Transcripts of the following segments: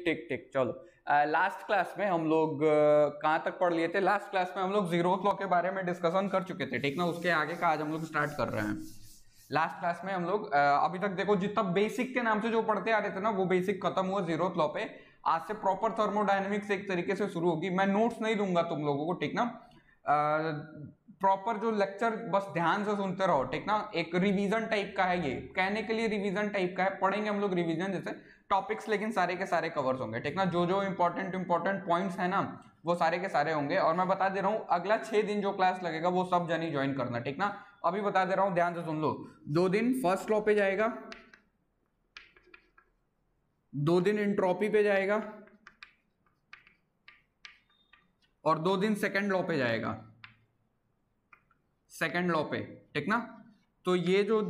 ठीक ठीक ठीक, चलो। लास्ट क्लास में हम लोग कहाँ तक पढ़ लिए थे? लास्ट क्लास में हम लोग जीरोथ लॉ के बारे में डिस्कशन कर चुके थे, ठीक ना। उसके आगे का आज हम लोग स्टार्ट कर रहे हैं। लास्ट क्लास में हम लोग अभी तक देखो जितना बेसिक के नाम से जो पढ़ते आ रहे थे ना, वो बेसिक खत्म हुआ जीरोथ लॉ पे। आज से प्रॉपर थर्मोडायनेमिक्स एक तरीके से शुरू होगी। मैं नोट्स नहीं दूंगा तुम लोगों को, ठीक ना। प्रॉपर जो लेक्चर बस ध्यान से सुनते रहो, ठीक ना। एक रिवीजन टाइप का है, ये कहने के लिए रिवीजन टाइप का है। पढ़ेंगे हम लोग रिवीजन जैसे टॉपिक्स, लेकिन सारे के सारे कवर्स होंगे, ठीक ना। जो जो इंपॉर्टेंट पॉइंट्स है ना, वो सारे के सारे होंगे। और मैं बता दे रहा हूँ अगला 6 दिन जो क्लास लगेगा वो सब जनी ज्वाइन करना, ठीक ना। अभी बता दे रहा हूँ, ध्यान से सुन लो। 2 दिन फर्स्ट लॉ पे जाएगा, 2 दिन एंट्रोपी पे जाएगा, और 2 दिन सेकेंड लॉ पे जाएगा, सेकेंड लॉ पे, ठीक ना। तो ये जो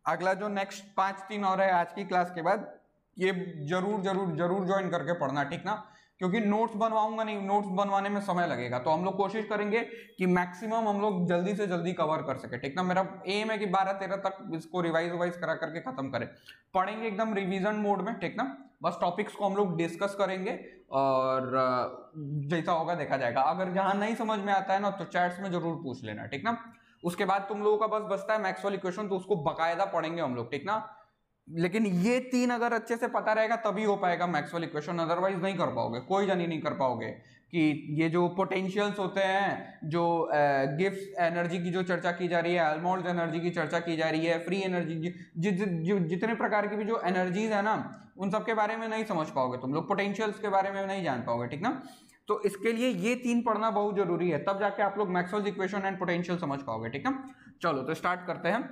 अगला जो नेक्स्ट 5 दिन और है आज की क्लास के बाद, ये जरूर जरूर जरूर ज्वाइन करके पढ़ना, ठीक ना। क्योंकि नोट्स बनवाऊंगा नहीं, नोट्स बनवाने में समय लगेगा। तो हम लोग कोशिश करेंगे कि मैक्सिमम हम लोग जल्दी से जल्दी कवर कर सके, ठीक ना। मेरा एम है कि 12-13 तक इसको रिवाइज करा करके खत्म करें। पढ़ेंगे एकदम रिवीजन मोड में, ठीक ना। बस टॉपिक्स को हम लोग डिस्कस करेंगे और जैसा होगा देखा जाएगा। अगर जहां नहीं समझ में आता है ना, तो चैट्स में जरूर पूछ लेना, ठीक ना। उसके बाद तुम लोगों का बस बचता है मैक्सवेल इक्वेशन, तो उसको बकायदा पढ़ेंगे हम लोग, ठीक ना। लेकिन ये 3 अगर अच्छे से पता रहेगा तभी हो पाएगा मैक्सवेल इक्वेशन, अदरवाइज नहीं कर पाओगे, कोई जानी नहीं कर पाओगे। कि ये जो पोटेंशियल्स होते हैं, जो गिब्स एनर्जी की जो चर्चा की जा रही है, हेल्महोल्ट्ज एनर्जी की चर्चा की जा रही है, फ्री एनर्जी, जितने प्रकार की भी जो एनर्जीज है ना, उन सब के बारे में नहीं समझ पाओगे तुम लोग, पोटेंशियल्स के बारे में नहीं जान पाओगे, ठीक ना। तो इसके लिए ये 3 पढ़ना बहुत जरूरी है, तब जाके आप लोग मैक्सवेल इक्वेशन एंड पोटेंशियल समझ पाओगे, ठीक ना। चलो तो स्टार्ट करते हैं।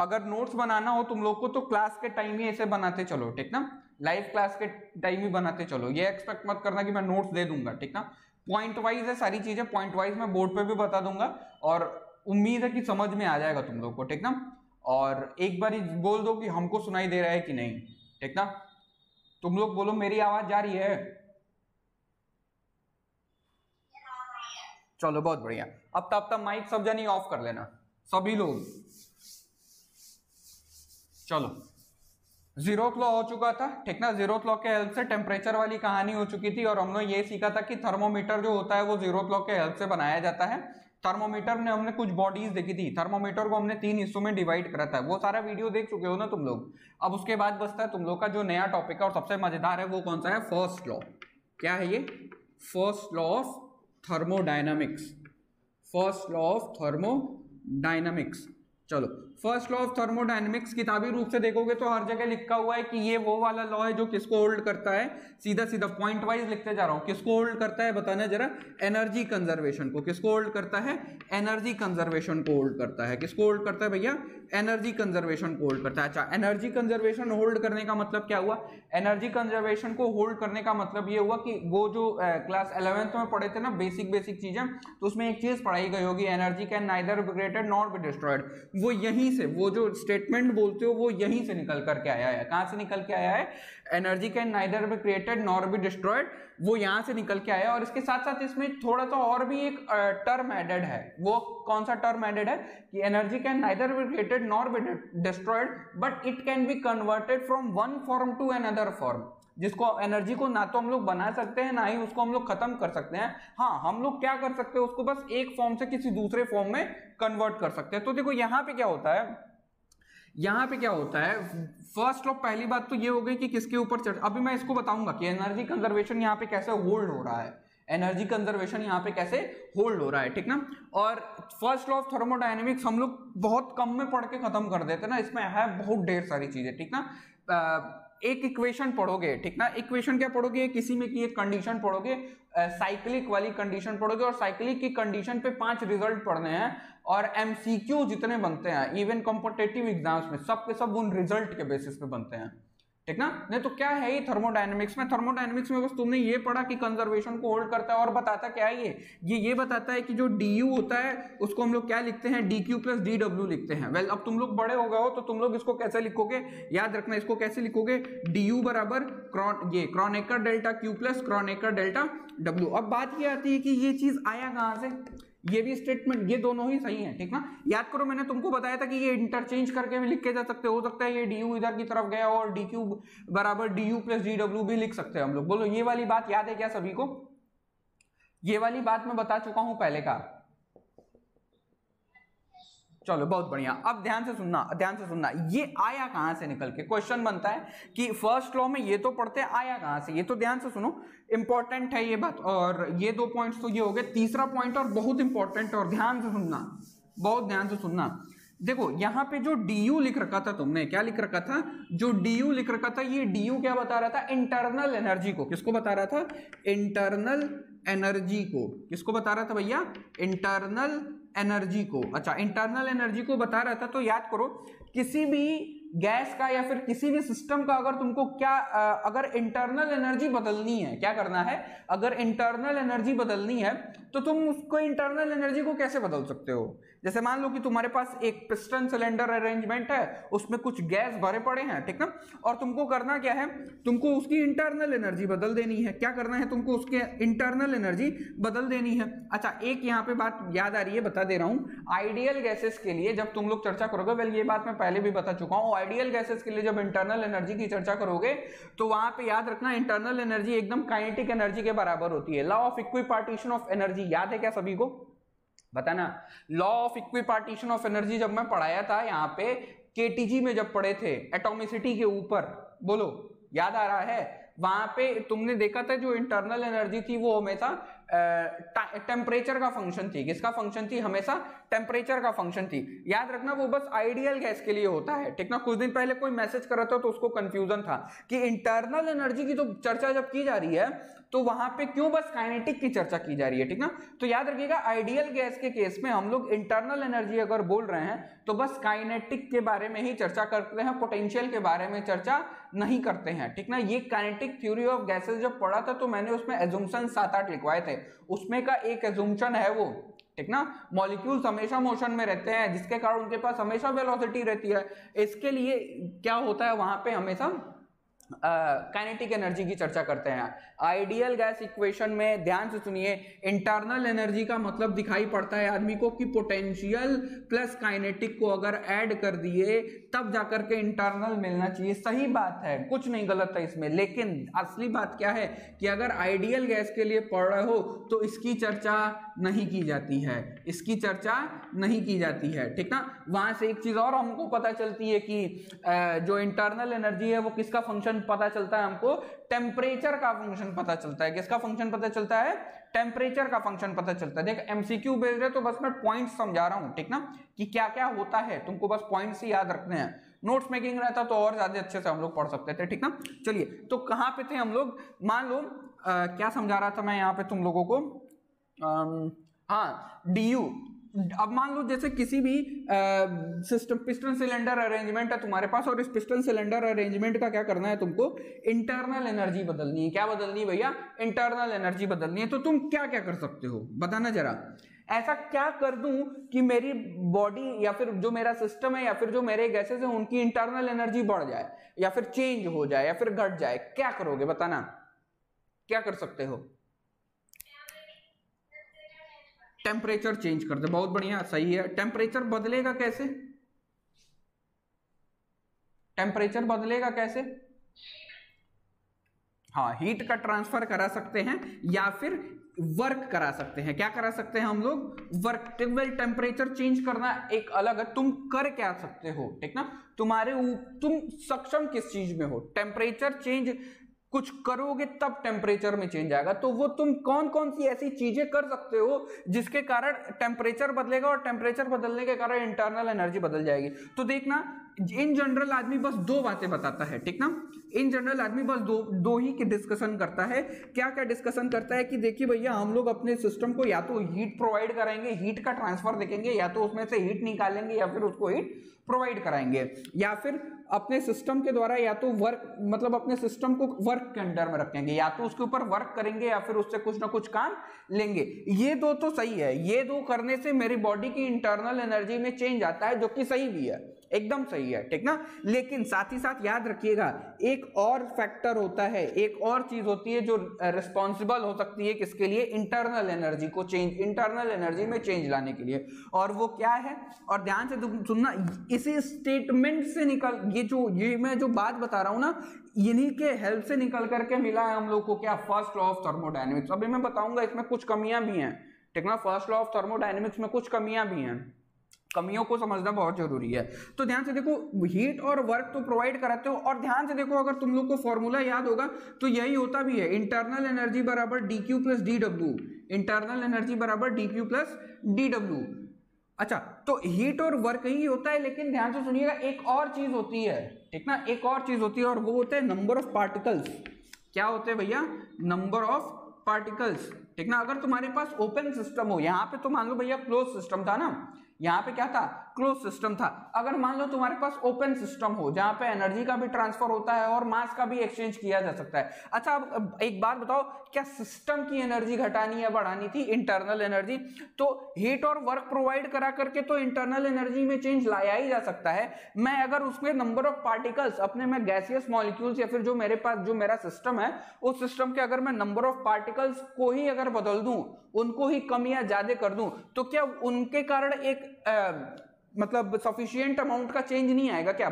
अगर नोट्स बनाना हो तुम लोग को, तो क्लास के टाइम ही ऐसे बनाते चलो, ठीक ना। लाइव क्लास के टाइम ही बनाते चलो। ये एक्सपेक्ट मत करना कि मैं नोट्स दे दूंगा, ठीक ना। पॉइंट वाइज है सारी चीजें, पॉइंट वाइज मैं बोर्ड पे भी बता दूंगा, और उम्मीद है कि समझ में आ जाएगा तुम लोग को, ठीक ना। और एक बार बोल दो कि हमको सुनाई दे रहा है कि नहीं, ठीक ना। तुम लोग बोलो मेरी आवाज जा रही है? चलो बहुत बढ़िया। अब तब माइक सब जनी ऑफ कर लेना, सभी लोग। चलो, जीरोथ लॉ हो चुका था, ठीक ना। जीरोथ लॉ के हेल्प से टेम्परेचर वाली कहानी हो चुकी थी, और हमने ये सीखा था कि थर्मोमीटर जो होता है वो जीरोथ लॉ के हेल्प से बनाया जाता है। थर्मोमीटर ने हमने कुछ बॉडीज देखी थी, थर्मोमीटर को हमने 3 हिस्सों में डिवाइड करा था। वो सारा वीडियो देख चुके हो ना तुम लोग। अब उसके बाद बचता है तुम लोग का जो नया टॉपिक है और सबसे मजेदार है, वो कौन सा है? First law. क्या है ये? First law of thermodynamics. First law of thermodynamics. चलो, फर्स्ट लॉ ऑफ थर्मोडायनेमिक्स किताबी रूप से देखोगे तो हर जगह लिखा हुआ है कि ये वो वाला लॉ है जो किसको होल्ड करता है। सीधा सीधा पॉइंट वाइज लिखते जा रहा हूं। किसको होल्ड करता है बताना जरा? एनर्जी कंजर्वेशन को। किसको होल्ड करता है? एनर्जी कंजर्वेशन को होल्ड करता है। किसको होल्ड करता है भैया? एनर्जी कंजर्वेशन को होल्ड करता है। अच्छा, एनर्जी कंजर्वेशन होल्ड करने का मतलब क्या हुआ? एनर्जी कंजर्वेशन को होल्ड करने का मतलब ये हुआ कि वो जो क्लास 11th में पढ़े थे ना, बेसिक चीजें, तो उसमें एक चीज पढ़ाई गई होगी, energy can neither be created nor be destroyed. वो यहीं से, वो जो स्टेटमेंट बोलते हो वो यहीं से निकल करके आया है। कहां से निकल के आया है? Energy can neither be created nor be destroyed, वो यहां से निकल के आया है। और इसके साथ साथ इसमें थोड़ा सा और भी एक टर्म एडेड है। वो कौन सा टर्म एडेड है? कि energy can neither be created nor be destroyed but it can be converted from one form to another form. जिसको एनर्जी को ना तो हम लोग बना सकते हैं, ना ही उसको हम लोग खत्म कर सकते हैं। हाँ, हम लोग क्या कर सकते हैं, उसको बस एक फॉर्म से किसी दूसरे फॉर्म में कन्वर्ट कर सकते हैं। तो देखो यहां पे क्या होता है, यहां पे क्या होता है, फर्स्ट लॉ, पहली बात तो ये हो गई कि किसके ऊपर चर्चा। अभी मैं इसको बताऊंगा कि एनर्जी कंजर्वेशन यहां पे कैसे होल्ड हो रहा है, एनर्जी कंजर्वेशन यहां पे कैसे होल्ड हो रहा है, ठीक ना। और फर्स्ट लॉ ऑफ थर्मोडायनेमिक्स हम लोग बहुत कम में पढ़ के खत्म कर देते ना, इसमें है बहुत ढेर सारी चीजें, ठीक ना। एक इक्वेशन पढ़ोगे, ठीक ना। इक्वेशन क्या पढ़ोगे? किसी में की एक कंडीशन पढ़ोगे, साइक्लिक वाली कंडीशन पढ़ोगे, और साइक्लिक की कंडीशन पे 5 रिजल्ट पढ़ने हैं। और एमसीक्यू जितने बनते हैं इवन कॉम्पिटिटिव एग्जाम्स में, सब के सब उन रिजल्ट के बेसिस पे बनते हैं, ठीक ना। नहीं तो क्या है ये थर्मोडायनेमिक्स में? थर्मोडायनेमिक्स में बस तुमने ये पढ़ा कि कंजर्वेशन को होल्ड करता है, और बताता क्या है ये बताता है कि जो du होता है उसको हम लोग क्या लिखते हैं? dq प्लस dw लिखते हैं। वेल, अब तुम लोग बड़े हो गए हो तो तुम लोग इसको कैसे लिखोगे? याद रखना, इसको कैसे लिखोगे? du बराबर Kronecker delta q plus Kronecker delta w। अब बात ये आती है कि ये चीज आया कहां से? ये भी स्टेटमेंट, ये दोनों ही सही हैं, ठीक ना। याद करो मैंने तुमको बताया था कि ये इंटरचेंज करके भी लिख के जा सकते, हो सकता है ये डी यू इधर की तरफ गया और डी क्यू बराबर D you plus D W भी लिख सकते हैं हम लोग। बोलो ये वाली बात याद है क्या सभी को? ये वाली बात मैं बता चुका हूं पहले का। चलो बहुत बढ़िया। अब ध्यान से सुनना, ध्यान से सुनना, ये आया कहां से निकल के, क्वेश्चन बनता है कि फर्स्ट लॉ में ये तो पढ़ते हैं, आया कहां से, ये तो ध्यान से सुनो, इंपॉर्टेंट है ये बात। और ये 2 पॉइंट्स तो ये हो गए। तीसरा पॉइंट और बहुत इंपॉर्टेंट, और ध्यान से सुनना, बहुत ध्यान से सुनना। देखो यहां पे जो du लिख रखा था तुमने, क्या लिख रखा था, जो du लिख रखा था, ये du क्या बता रहा था, इंटरनल एनर्जी को। किसको बता रहा था? इंटरनल एनर्जी को। किसको बता रहा था भैया? इंटरनल एनर्जी को। अच्छा, इंटरनल एनर्जी को बता रहा था। तो याद करो किसी भी गैस का या फिर किसी भी सिस्टम का अगर तुमको क्या अगर इंटरनल एनर्जी बदलनी है, क्या करना है, अगर इंटरनल एनर्जी बदलनी है तो तुम उसको इंटरनल एनर्जी को कैसे बदल सकते हो? जैसे मान लो कि तुम्हारे पास एक पिस्टन सिलेंडर अरेंजमेंट है, उसमें कुछ गैस भरे पड़े हैं, ठीक ना, और तुमको करना क्या है, तुमको उसकी इंटरनल एनर्जी बदल देनी है। क्या करना है तुमको? उसके इंटरनल एनर्जी बदल देनी है। अच्छा, एक यहाँ पे बात याद आ रही है, बता दे रहा हूँ। आइडियल गैसेस के लिए जब तुम लोग चर्चा करोगे, वेल ये बात मैं पहले भी बता चुका हूँ, आइडियल गैसेस के लिए जब इंटरनल एनर्जी की चर्चा करोगे तो वहां पे याद रखना इंटरनल एनर्जी एकदम काइनेटिक एनर्जी के बराबर होती है। Law of equipartition of energy याद है क्या सभी को? बताना। Law of equipartition of energy जब मैं पढ़ाया था यहाँ पे केटीजी में, जब पढ़े थे एटॉमिसिटी के ऊपर, बोलो याद आ रहा है? वहां पे तुमने देखा था जो इंटरनल एनर्जी थी वो हमेशा टेम्परेचर का फंक्शन थी। किसका फंक्शन थी? हमेशा टेम्परेचर का फंक्शन थी। याद रखना वो बस आइडियल गैस के लिए होता है, ठीक ना। कुछ दिन पहले कोई मैसेज कर रहा था तो उसको कंफ्यूजन था कि इंटरनल एनर्जी की तो चर्चा जब की जा रही है तो वहां पे क्यों बस काइनेटिक की चर्चा की जा रही है, ठीक ना। तो याद रखिएगा आइडियल गैस के केस में हम लोग इंटरनल एनर्जी अगर बोल रहे हैं तो बस काइनेटिक के बारे में ही चर्चा करते हैं, पोटेंशियल के बारे में चर्चा नहीं करते हैं, ठीक ना। ये काइनेटिक थ्योरी ऑफ गैसेस जब पढ़ा था तो मैंने उसमें एजम्पशन 7-8 लिखवाए थे। उसमें का एक एजम्पशन है वो, ठीक ना, मॉलिक्यूल्स हमेशा मोशन में रहते हैं जिसके कारण उनके पास हमेशा वेलोसिटी रहती है। इसके लिए क्या होता है वहां पे हमेशा काइनेटिक एनर्जी की चर्चा करते हैं। आइडियल गैस इक्वेशन में ध्यान से सुनिए, इंटरनल एनर्जी का मतलब दिखाई पड़ता है आदमी को कि पोटेंशियल प्लस काइनेटिक को अगर ऐड कर दिए तब जाकर के इंटरनल मिलना चाहिए। सही बात है, कुछ नहीं गलत है इसमें, लेकिन असली बात क्या है कि अगर आइडियल गैस के लिए पढ़ रहे हो तो इसकी चर्चा नहीं की जाती है, इसकी चर्चा नहीं की जाती है, ठीक ना। वहां से एक चीज और हमको पता चलती है कि जो इंटरनल एनर्जी है वो किसका फंक्शन पता चलता है हमको, टेम्परेचर का फंक्शन पता चलता है। किसका फंक्शन पता चलता है? टेम्परेचर का फंक्शन पता चलता है। देख एमसीक्यू बेस्ड है तो बस मैं पॉइंट्स समझा रहा हूं, ठीक ना, कि क्या क्या होता है, तुमको बस पॉइंट्स ही याद रखने हैं। नोट्स मेकिंग रहता तो और ज्यादा अच्छे से हम लोग पढ़ सकते थे, ठीक ना। चलिए तो कहां पे थे हम लोग? मान लो क्या समझा रहा था मैं यहाँ पे तुम लोगों को, हाँ डी। अब मान लो जैसे किसी भी सिस्टम पिस्टन सिलेंडर अरेंजमेंट है तुम्हारे पास, और इस पिस्टन सिलेंडर अरेंजमेंट का क्या करना है तुमको? इंटरनल एनर्जी बदलनी है। क्या बदलनी है भैया? इंटरनल एनर्जी बदलनी है। तो तुम क्या क्या कर सकते हो बताना जरा। ऐसा क्या कर दूं कि मेरी बॉडी या फिर जो मेरा सिस्टम है या फिर जो मेरे गैसेस हैं उनकी इंटरनल एनर्जी बढ़ जाए या फिर चेंज हो जाए या फिर घट जाए? क्या करोगे बताना, क्या कर सकते हो? टेम्परेचर चेंज कर दे। बहुत बढ़िया, सही है। टेम्परेचर बदलेगा कैसे? टेम्परेचर बदलेगा कैसे? हाँ, हीट का ट्रांसफर करा सकते हैं या फिर वर्क करा सकते हैं। क्या करा सकते हैं हम लोग? वर्क। टेम्परेचर चेंज करना एक अलग है, तुम कर क्या सकते हो, ठीक ना। तुम सक्षम किस चीज में हो? टेम्परेचर चेंज कुछ करोगे तब टेम्परेचर में चेंज आएगा। तो वो तुम कौन कौन सी ऐसी चीजें कर सकते हो जिसके कारण टेम्परेचर बदलेगा और टेम्परेचर बदलने के कारण इंटरनल एनर्जी बदल जाएगी? तो देखना, इन जनरल आदमी बस 2 बातें बताता है, ठीक ना। इन जनरल आदमी बस दो ही की डिस्कशन करता है। क्या क्या डिस्कशन करता है कि देखिए भैया हम लोग अपने सिस्टम को या तो हीट प्रोवाइड कराएंगे, हीट का ट्रांसफर देखेंगे, या तो उसमें से हीट निकालेंगे या फिर उसको हीट प्रोवाइड कराएंगे, या फिर अपने सिस्टम के द्वारा या तो वर्क मतलब अपने सिस्टम को वर्क के अंडर में रखेंगे, या तो उसके ऊपर वर्क करेंगे या फिर उससे कुछ ना कुछ काम लेंगे। ये 2 तो सही है, ये 2 करने से मेरी बॉडी की इंटरनल एनर्जी में चेंज आता है जो कि सही भी है। एकदम सही है, ठीक ना। लेकिन साथ ही साथ याद रखिएगा एक और फैक्टर होता है, एक और चीज होती है जो रिस्पॉन्सिबल हो सकती है किसके लिए, इंटरनल एनर्जी को चेंज, इंटरनल एनर्जी में चेंज लाने के लिए, और वो क्या है। और ध्यान से सुनना, इसी स्टेटमेंट से निकल ये मैं जो बात बता रहा हूं ना, इन्हीं के हेल्प से निकल करके मिला है हम लोग को क्या, फर्स्ट लॉ ऑफ थर्मोडायनेमिक्स। अभी मैं बताऊंगा इसमें कुछ कमियां भी हैं, ठीक ना। फर्स्ट लॉ ऑफ थर्मोडायनेमिक्स में कुछ कमियां भी हैं, कमियों को समझना बहुत जरूरी है। तो ध्यान से देखो, हीट और वर्क तो प्रोवाइड कराते हो, और ध्यान से देखो अगर तुम लोग को फॉर्मूला याद होगा तो यही होता भी है, इंटरनल एनर्जी बराबर D Q plus D W, internal energy बराबर D Q plus D W. अच्छा, तो हीट और वर्क ही होता है, लेकिन ध्यान से सुनिएगा एक और चीज होती है, ठीक ना, एक और चीज होती है, और वो होते हैं नंबर ऑफ पार्टिकल्स। क्या होते हैं भैया, नंबर ऑफ पार्टिकल्स, ठीक ना। अगर तुम्हारे पास ओपन सिस्टम हो, यहां पे तो मान लो भैया क्लोज सिस्टम था ना, यहां पे क्या था, क्लोज सिस्टम था। अगर मान लो तुम्हारे पास ओपन सिस्टम हो जहां पे एनर्जी का भी ट्रांसफर होता है और मास का भी एक्सचेंज किया जा सकता है। अच्छा, अब एक बात बताओ, क्या सिस्टम की एनर्जी घटानी या बढ़ानी थी, इंटरनल एनर्जी। तो हीट और वर्क प्रोवाइड करा करके तो इंटरनल एनर्जी में चेंज लाया ही जा सकता है। मैं अगर उसमें नंबर ऑफ पार्टिकल्स अपने में गैसियस मॉलिक्यूल्स या फिर जो मेरे पास जो मेरा सिस्टम है उस सिस्टम के अगर मैं नंबर ऑफ पार्टिकल्स को ही अगर बदल दूं, उनको ही कम या ज्यादा कर दूं, तो क्या उनके कारण एक मतलब सफिशिएंट अमाउंट का चेंज नहीं आएगा क्या,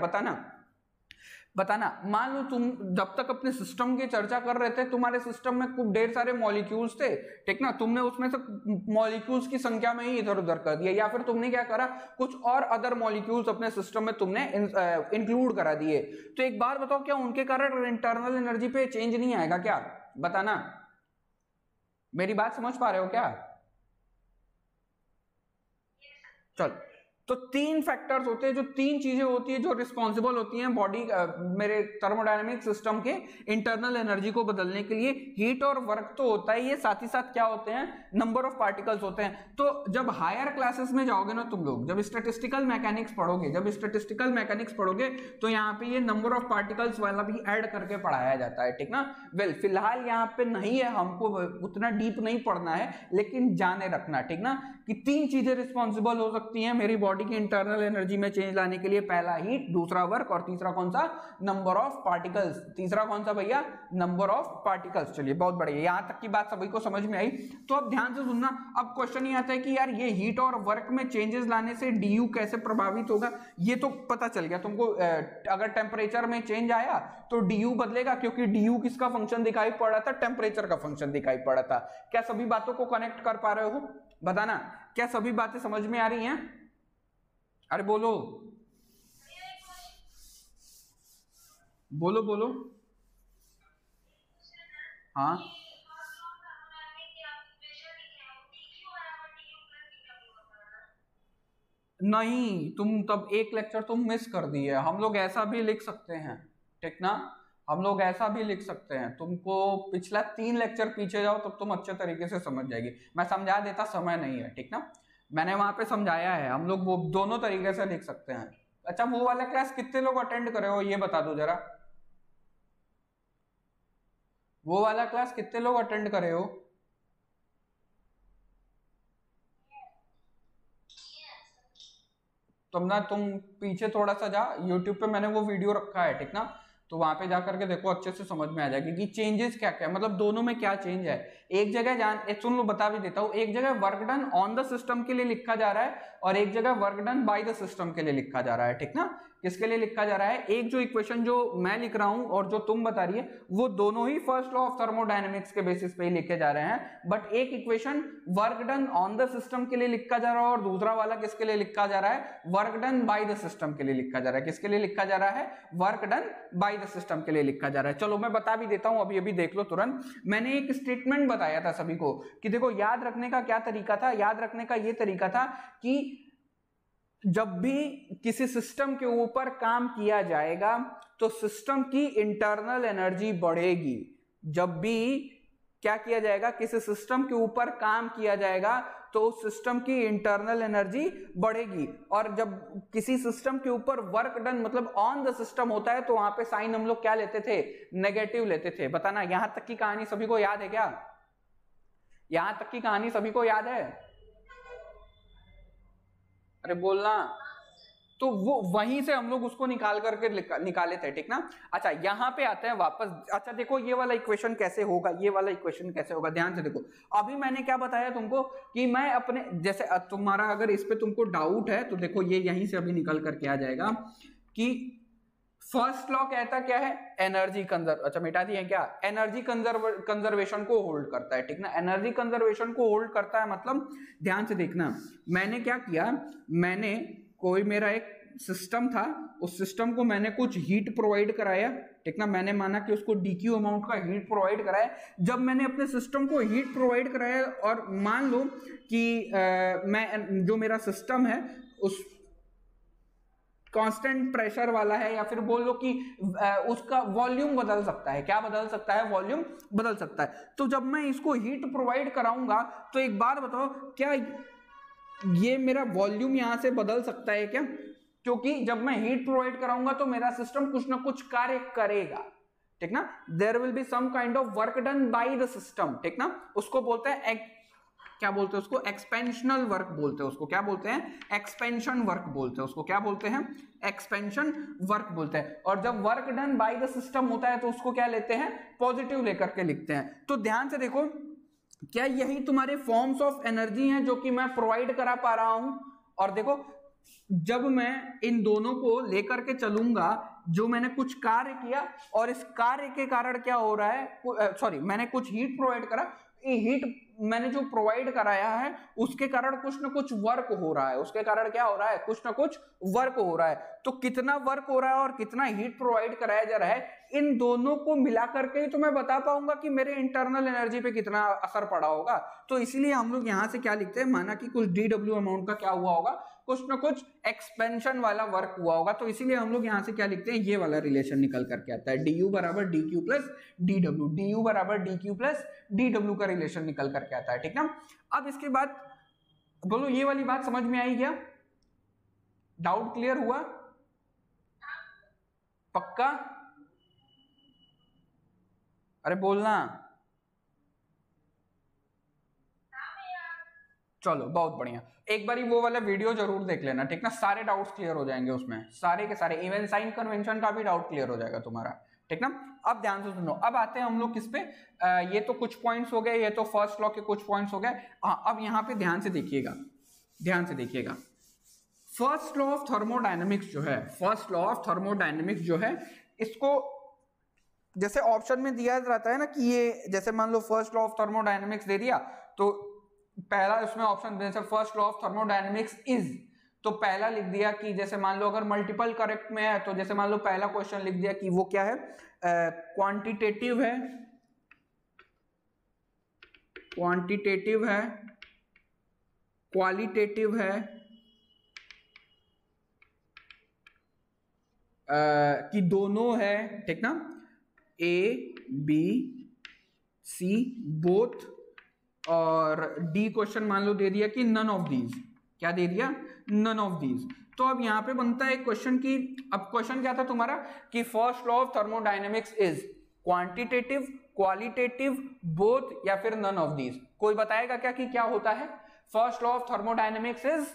बताना। मान लो तुम जब तक अपने सिस्टम की चर्चा कर रहे थे, तुम्हारे सिस्टम में खूब ढेर सारे मॉलिक्यूल्स थे, ठीक ना, तुमने उसमें से मॉलिक्यूल्स की संख्या में ही इधर उधर कर दिया, या फिर तुमने क्या करा, कुछ और अदर मॉलिक्यूल्स अपने सिस्टम में तुमने इंक्लूड करा दिए। तो एक बात बताओ, क्या उनके कारण इंटरनल एनर्जी पे चेंज नहीं आएगा क्या, बताना। मेरी बात समझ पा रहे हो क्या? चल, तो तीन फैक्टर्स होते हैं, जो तीन चीजें होती है जो रिस्पॉन्सिबल होती हैं बॉडी मेरे थर्मोडायनेमिक सिस्टम के इंटरनल एनर्जी को बदलने के लिए। हीट और वर्क तो होता है ये, साथ ही साथ क्या होते हैं, नंबर ऑफ पार्टिकल्स होते हैं। तो जब हायर क्लासेस में जाओगे ना तुम लोग, जब स्टैटिस्टिकल मैकेनिक्स पढ़ोगे, तो यहाँ पे ये नंबर ऑफ पार्टिकल्स वाला भी ऐड करके पढ़ाया जाता है, ठीक ना। वेल, फिलहाल यहाँ पे नहीं है, हमको उतना डीप नहीं पढ़ना है, लेकिन जाने रखना, ठीक ना, कि तीन चीजें रिस्पॉन्सिबल हो सकती हैं मेरी बॉडी की इंटरनल एनर्जी में चेंज लाने के लिए। पहला हीट, दूसरा वर्क, और तीसरा कौन सा, नंबर ऑफ पार्टिकल्स। तीसरा कौन सा भैया, नंबर ऑफ पार्टिकल्स। चलिए, बहुत बढ़िया, यहां तक की बात सभी को समझ में आई। तो अब ध्यान से सुनना, अब क्वेश्चन ये आता है कि यार ये हीट और वर्क में चेंजेस लाने से डी कैसे प्रभावित होगा। ये तो पता चल गया तुमको, अगर टेम्परेचर में चेंज आया तो डी बदलेगा, क्योंकि डी किसका फंक्शन दिखाई पड़ रहा था, टेम्परेचर का फंक्शन दिखाई पड़ रहा था। क्या सभी बातों को कनेक्ट कर पा रहे हो, बताना। क्या सभी बातें समझ में आ रही हैं? अरे बोलो बोलो बोलो। हाँ, नहीं, तुम तब एक लेक्चर तुम मिस कर दिए। हम लोग ऐसा भी लिख सकते हैं, ठीक ना, हम लोग ऐसा भी लिख सकते हैं। तुमको पिछला 3 लेक्चर पीछे जाओ तब तुम अच्छे तरीके से समझ जाएगी। मैं समझा देता, समय नहीं है, ठीक ना, मैंने वहां पे समझाया है। हम लोग वो दोनों तरीके से लिख सकते हैं। अच्छा, वो वाला क्लास कितने लोग अटेंड करे हो ये बता दो जरा, वो वाला क्लास कितने लोग अटेंड करे हो? तुम पीछे थोड़ा सा जा, यूट्यूब पे मैंने वो वीडियो रखा है, ठीक ना, तो वहां पे जाकर के देखो, अच्छे से समझ में आ जाएगी कि चेंजेस क्या क्या, मतलब दोनों में क्या चेंज है। एक जगह सुन लो, बता भी देता हूँ, एक जगह work done on the system के लिए लिखा जा रहा है, और एक जगह work done by the system के लिए लिखा जा रहा है, ठीक ना। किसके लिए लिखा जा रहा है, एक जो इक्वेशन जो मैं लिख रहा हूं और जो तुम बता रही है, वो दोनों ही फर्स्ट लॉ ऑफ थर्मोडायनेमिक्स के बेसिस पे ही लिखे जा रहे हैं। बट एक equation work done on the system के लिए लिखा जा रहा है, और दूसरा वाला किसके लिए लिखा जा रहा है, work done by the system के लिए लिखा जा रहा है। किसके लिए लिखा जा रहा है, work done by the system के लिए लिखा जा रहा है। चलो मैं बता भी देता हूं, अभी अभी देख लो तुरंत। मैंने एक स्टेटमेंट बताया था सभी को कि देखो, याद रखने का क्या तरीका था, याद रखने का ये तरीका था कि जब भी किसी सिस्टम के ऊपर काम किया जाएगा तो सिस्टम की इंटरनल एनर्जी बढ़ेगी। जब भी क्या किया जाएगा, किसी सिस्टम के ऊपर काम किया जाएगा तो उस सिस्टम की इंटरनल एनर्जी बढ़ेगी। और जब किसी सिस्टम के ऊपर वर्क डन मतलब ऑन द सिस्टम होता है तो वहां पे साइन हम लोग क्या लेते थे, नेगेटिव लेते थे। बताना, यहां तक की कहानी सभी को याद है क्या? यहां तक की कहानी सभी को याद है? अरे बोलना। तो वो वहीं से हम लोग उसको निकाल करके निकाले थे, ठीक ना। अच्छा यहाँ पे आते हैं वापस। अच्छा देखो ये वाला इक्वेशन कैसे होगा, ये वाला इक्वेशन कैसे होगा, ध्यान से देखो। अभी मैंने क्या बताया तुमको कि मैं अपने जैसे तुम्हारा अगर इस पे तुमको डाउट है तो देखो ये यहीं से अभी निकल करके आ जाएगा कि फर्स्ट लॉ कहता क्या है, एनर्जी कंजर्व, अच्छा मिटा दिए क्या, एनर्जी कंजर्वेशन को होल्ड करता है, ठीक ना। एनर्जी कंजर्वेशन को होल्ड करता है मतलब ध्यान से देखना, मैंने क्या किया, मैंने कोई मेरा एक सिस्टम था, उस सिस्टम को मैंने कुछ हीट प्रोवाइड कराया, ठीक ना। मैंने माना कि उसको डीक्यू अमाउंट का हीट प्रोवाइड कराया। जब मैंने अपने सिस्टम को हीट प्रोवाइड कराया और मान लो कि मैं जो मेरा सिस्टम है उस कांस्टेंट प्रेशर वाला है, या फिर बोल लो कि उसका वॉल्यूम बदल सकता है, क्या बदल सकता है, वॉल्यूम बदल सकता है। तो जब मैं इसको हीट प्रोवाइड कराऊंगा तो एक बार बताओ क्या ये मेरा वॉल्यूम यहां से बदल सकता है क्या? क्योंकि जब मैं हीट प्रोवाइड कराऊंगा तो मेरा सिस्टम कुछ ना कुछ कार्य करेगा, ठीक ना। There will be some kind of work done by the system, ठीक ना। उसको बोलते हैं क्या बोलते हैं उसको, एक्सपेंशनल वर्क बोलते हैं उसको, क्या बोलते हैं, एक्सपेंशन वर्क बोलते हैं उसको, क्या बोलते हैं, एक्सपेंशन वर्क बोलते हैं। और जब work done by the system होता है तो उसको क्या लेते हैं, पॉजिटिव लेकर के लिखते हैं। तो ध्यान से देखो, क्या यही तुम्हारे फॉर्म्स ऑफ एनर्जी हैं जो कि मैं प्रोवाइड करा पा रहा हूं। और देखो जब मैं इन दोनों को लेकर के चलूंगा, जो मैंने कुछ कार्य किया और इस कार्य के कारण क्या हो रहा है, सॉरी मैंने कुछ हीट प्रोवाइड करा, हीट मैंने जो प्रोवाइड कराया है उसके कारण कुछ ना कुछ वर्क हो रहा है, उसके कारण क्या हो रहा है, कुछ ना कुछ वर्क हो रहा है। तो कितना वर्क हो रहा है और कितना हीट प्रोवाइड कराया जा रहा है, इन दोनों को मिला करके ही तो मैं बता पाऊंगा कि मेरे इंटरनल एनर्जी पे कितना असर पड़ा होगा। तो इसीलिए हम लोग यहां से क्या लिखते हैं, माना कि कुछ डीडब्ल्यू अमाउंट का क्या हुआ होगा, कुछ ना कुछ एक्सपेंशन वाला वर्क हुआ होगा। तो इसीलिए हम लोग यहां से क्या लिखते हैं, ये वाला रिलेशन निकल करके आता है, डी यू बराबर D Q plus D W, D U बराबर D Q plus D W का रिलेशन निकल करके आता है, ठीक ना। अब इसके बाद बोलो ये वाली बात समझ में आई क्या, डाउट क्लियर हुआ, पक्का? अरे बोलना, चलो बहुत बढ़िया। एक बारी वो वाला वीडियो जरूर देख लेना, ठीक ना, सारे डाउट्स क्लियर हो जाएंगे उसमें, सारे के सारे, इवन साइन कन्वेंशन का भी डाउट क्लियर हो जाएगा तुम्हारा, ठीक ना। अब ध्यान से सुनो, अब आते हैं हम लोग किस पे, ये तो कुछ पॉइंट्स हो गए, ये तो फर्स्ट लॉ के कुछ पॉइंट्स हो गए। अब यहाँ पे ध्यान से देखिएगा, ध्यान से देखिएगा, फर्स्ट लॉ ऑफ थर्मोडायनेमिक्स जो है, फर्स्ट लॉ ऑफ थर्मोडायनेमिक्स जो है, इसको जैसे ऑप्शन में दिया रहता है ना कि ये, जैसे मान लो फर्स्ट लॉ ऑफ थर्मोडायनेमिक्स दे दिया, तो पहला उसमें ऑप्शन जैसे first law of thermodynamics is, तो पहला लिख दिया कि जैसे मान लो अगर मल्टीपल करेक्ट में है तो जैसे मान लो पहला क्वेश्चन लिख दिया कि वो क्या है, क्वांटिटेटिव है, क्वांटिटेटिव है, क्वालिटेटिव है, कि दोनों है, ठीक ना, ए बी सी बोथ, और डी क्वेश्चन मान लो दे दिया कि नन ऑफ दीज, क्या दे दिया, नन ऑफ दीज। तो अब यहां पे बनता है एक क्वेश्चन की, अब क्वेश्चन क्या था तुम्हारा कि first law of thermodynamics is quantitative, qualitative, both या फिर नन ऑफ दीज। कोई बताएगा क्या कि क्या होता है first law of thermodynamics is,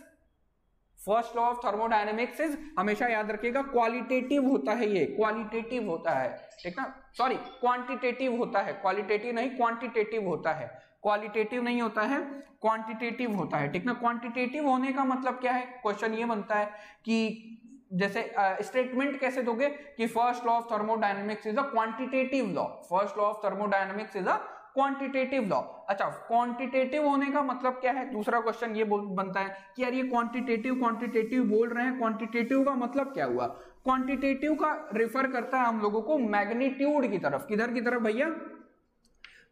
first law of thermodynamics is, हमेशा याद रखिएगा क्वालिटेटिव होता है, ये क्वालिटेटिव होता है, ठीक ना, सॉरी क्वांटिटेटिव होता है, क्वालिटेटिव नहीं क्वांटिटेटिव होता है, क्वालिटेटिव नहीं होता है, क्वांटिटेटिव होता है, ठीक ना। क्वांटिटेटिव होने का मतलब क्या है, क्वेश्चन ये बनता है कि जैसे स्टेटमेंट कैसे दोगे कि first law of thermodynamics is a quantitative law, first law of thermodynamics is a quantitative law. अच्छा क्वांटिटेटिव होने का मतलब क्या है, दूसरा क्वेश्चन ये बनता है कि यार ये क्वांटिटेटिव क्वांटिटेटिव बोल रहे हैं, क्वांटिटेटिव का मतलब क्या हुआ, क्वांटिटेटिव का रेफर करता है हम लोगों को मैग्नीट्यूड की तरफ, किधर की तरफ भैया,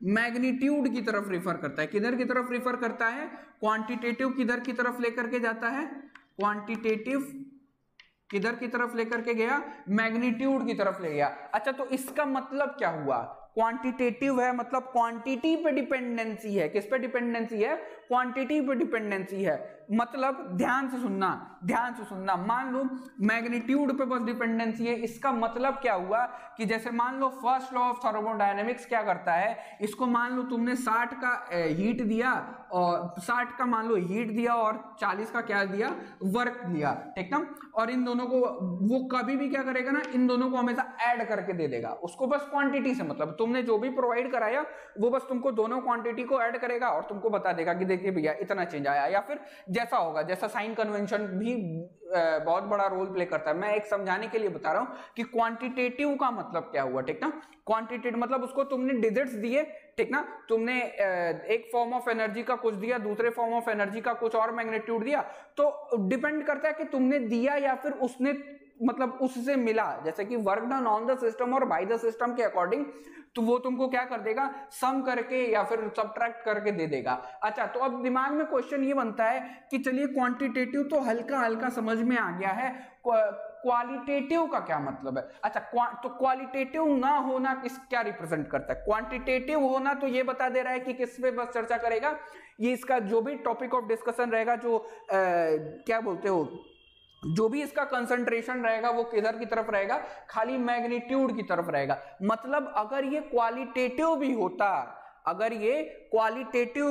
मैग्नीट्यूड की तरफ रेफर करता है, किधर की तरफ रेफर करता है, क्वांटिटेटिव किधर की तरफ लेकर के जाता है, क्वांटिटेटिव किधर की तरफ लेकर के गया, मैग्नीट्यूड की तरफ ले गया। अच्छा तो इसका मतलब क्या हुआ, क्वांटिटेटिव है मतलब क्वांटिटी पे डिपेंडेंसी है, किस पे डिपेंडेंसी है, क्वांटिटी पे डिपेंडेंसी है, मतलब ध्यान से सुनना, मान लो मैग्नीट्यूड पे बस डिपेंडेंसी है। इसका मतलब क्या हुआ कि जैसे मान लो फर्स्ट लॉ ऑफ थर्मोडायनेमिक्स क्या करता है, इसको मान लो तुमने 60 का हीट दिया और 60 का मान लो हीट दिया और 40 का क्या दिया, वर्क दिया, ठीक ना। और इन दोनों को वो कभी भी क्या करेगा ना, इन दोनों को हमेशा ऐड करके दे देगा। उसको बस क्वांटिटी से मतलब, तुमने जो भी प्रोवाइड कराया वो बस तुमको दोनों क्वांटिटी को ऐड करेगा और तुमको बता देगा कि देखिए भैया इतना चेंज आया, या फिर जैसा होगा, जैसा साइन कन्वेंशन भी बहुत बड़ा रोल प्ले करता है। मैं एक समझाने के लिए बता रहा हूं कि क्वांटिटेटिव का मतलब क्या हुआ, ठीक ना। क्वांटिटेटिव मतलब उसको तुमने डिजिट्स दिए, ठीक ना, तुमने एक फॉर्म ऑफ एनर्जी का कुछ दिया, दूसरे फॉर्म ऑफ एनर्जी का कुछ और मैग्नीट्यूड दिया, तो डिपेंड करता है कि तुमने दिया या फिर उसने मतलब उससे मिला। जैसे कि work done on the system और बाय द सिस्टम के अकॉर्डिंग, तो वो तुमको क्या कर देगा, सम करके या फिर सब्ट्रैक्ट करके दे देगा। अच्छा, तो अब दिमाग में क्वेश्चन ये बनता है कि चलिए क्वांटिटेटिव तो हल्का हल्का समझ में आ गया है, क्वालिटेटिव का क्या मतलब है। अच्छा, तो क्वालिटेटिव ना होना किस क्या रिप्रेजेंट करता है, क्वांटिटेटिव होना तो ये बता दे रहा है कि किस पे बस चर्चा करेगा, ये इसका जो भी टॉपिक ऑफ डिस्कशन रहेगा, जो क्या बोलते हो, जो भी इसका कंसंट्रेशन रहेगा वो किधर की तरफ रहेगा, खाली मैग्नीट्यूड की तरफ रहेगा। मतलब अगर ये क्वालिटेटिव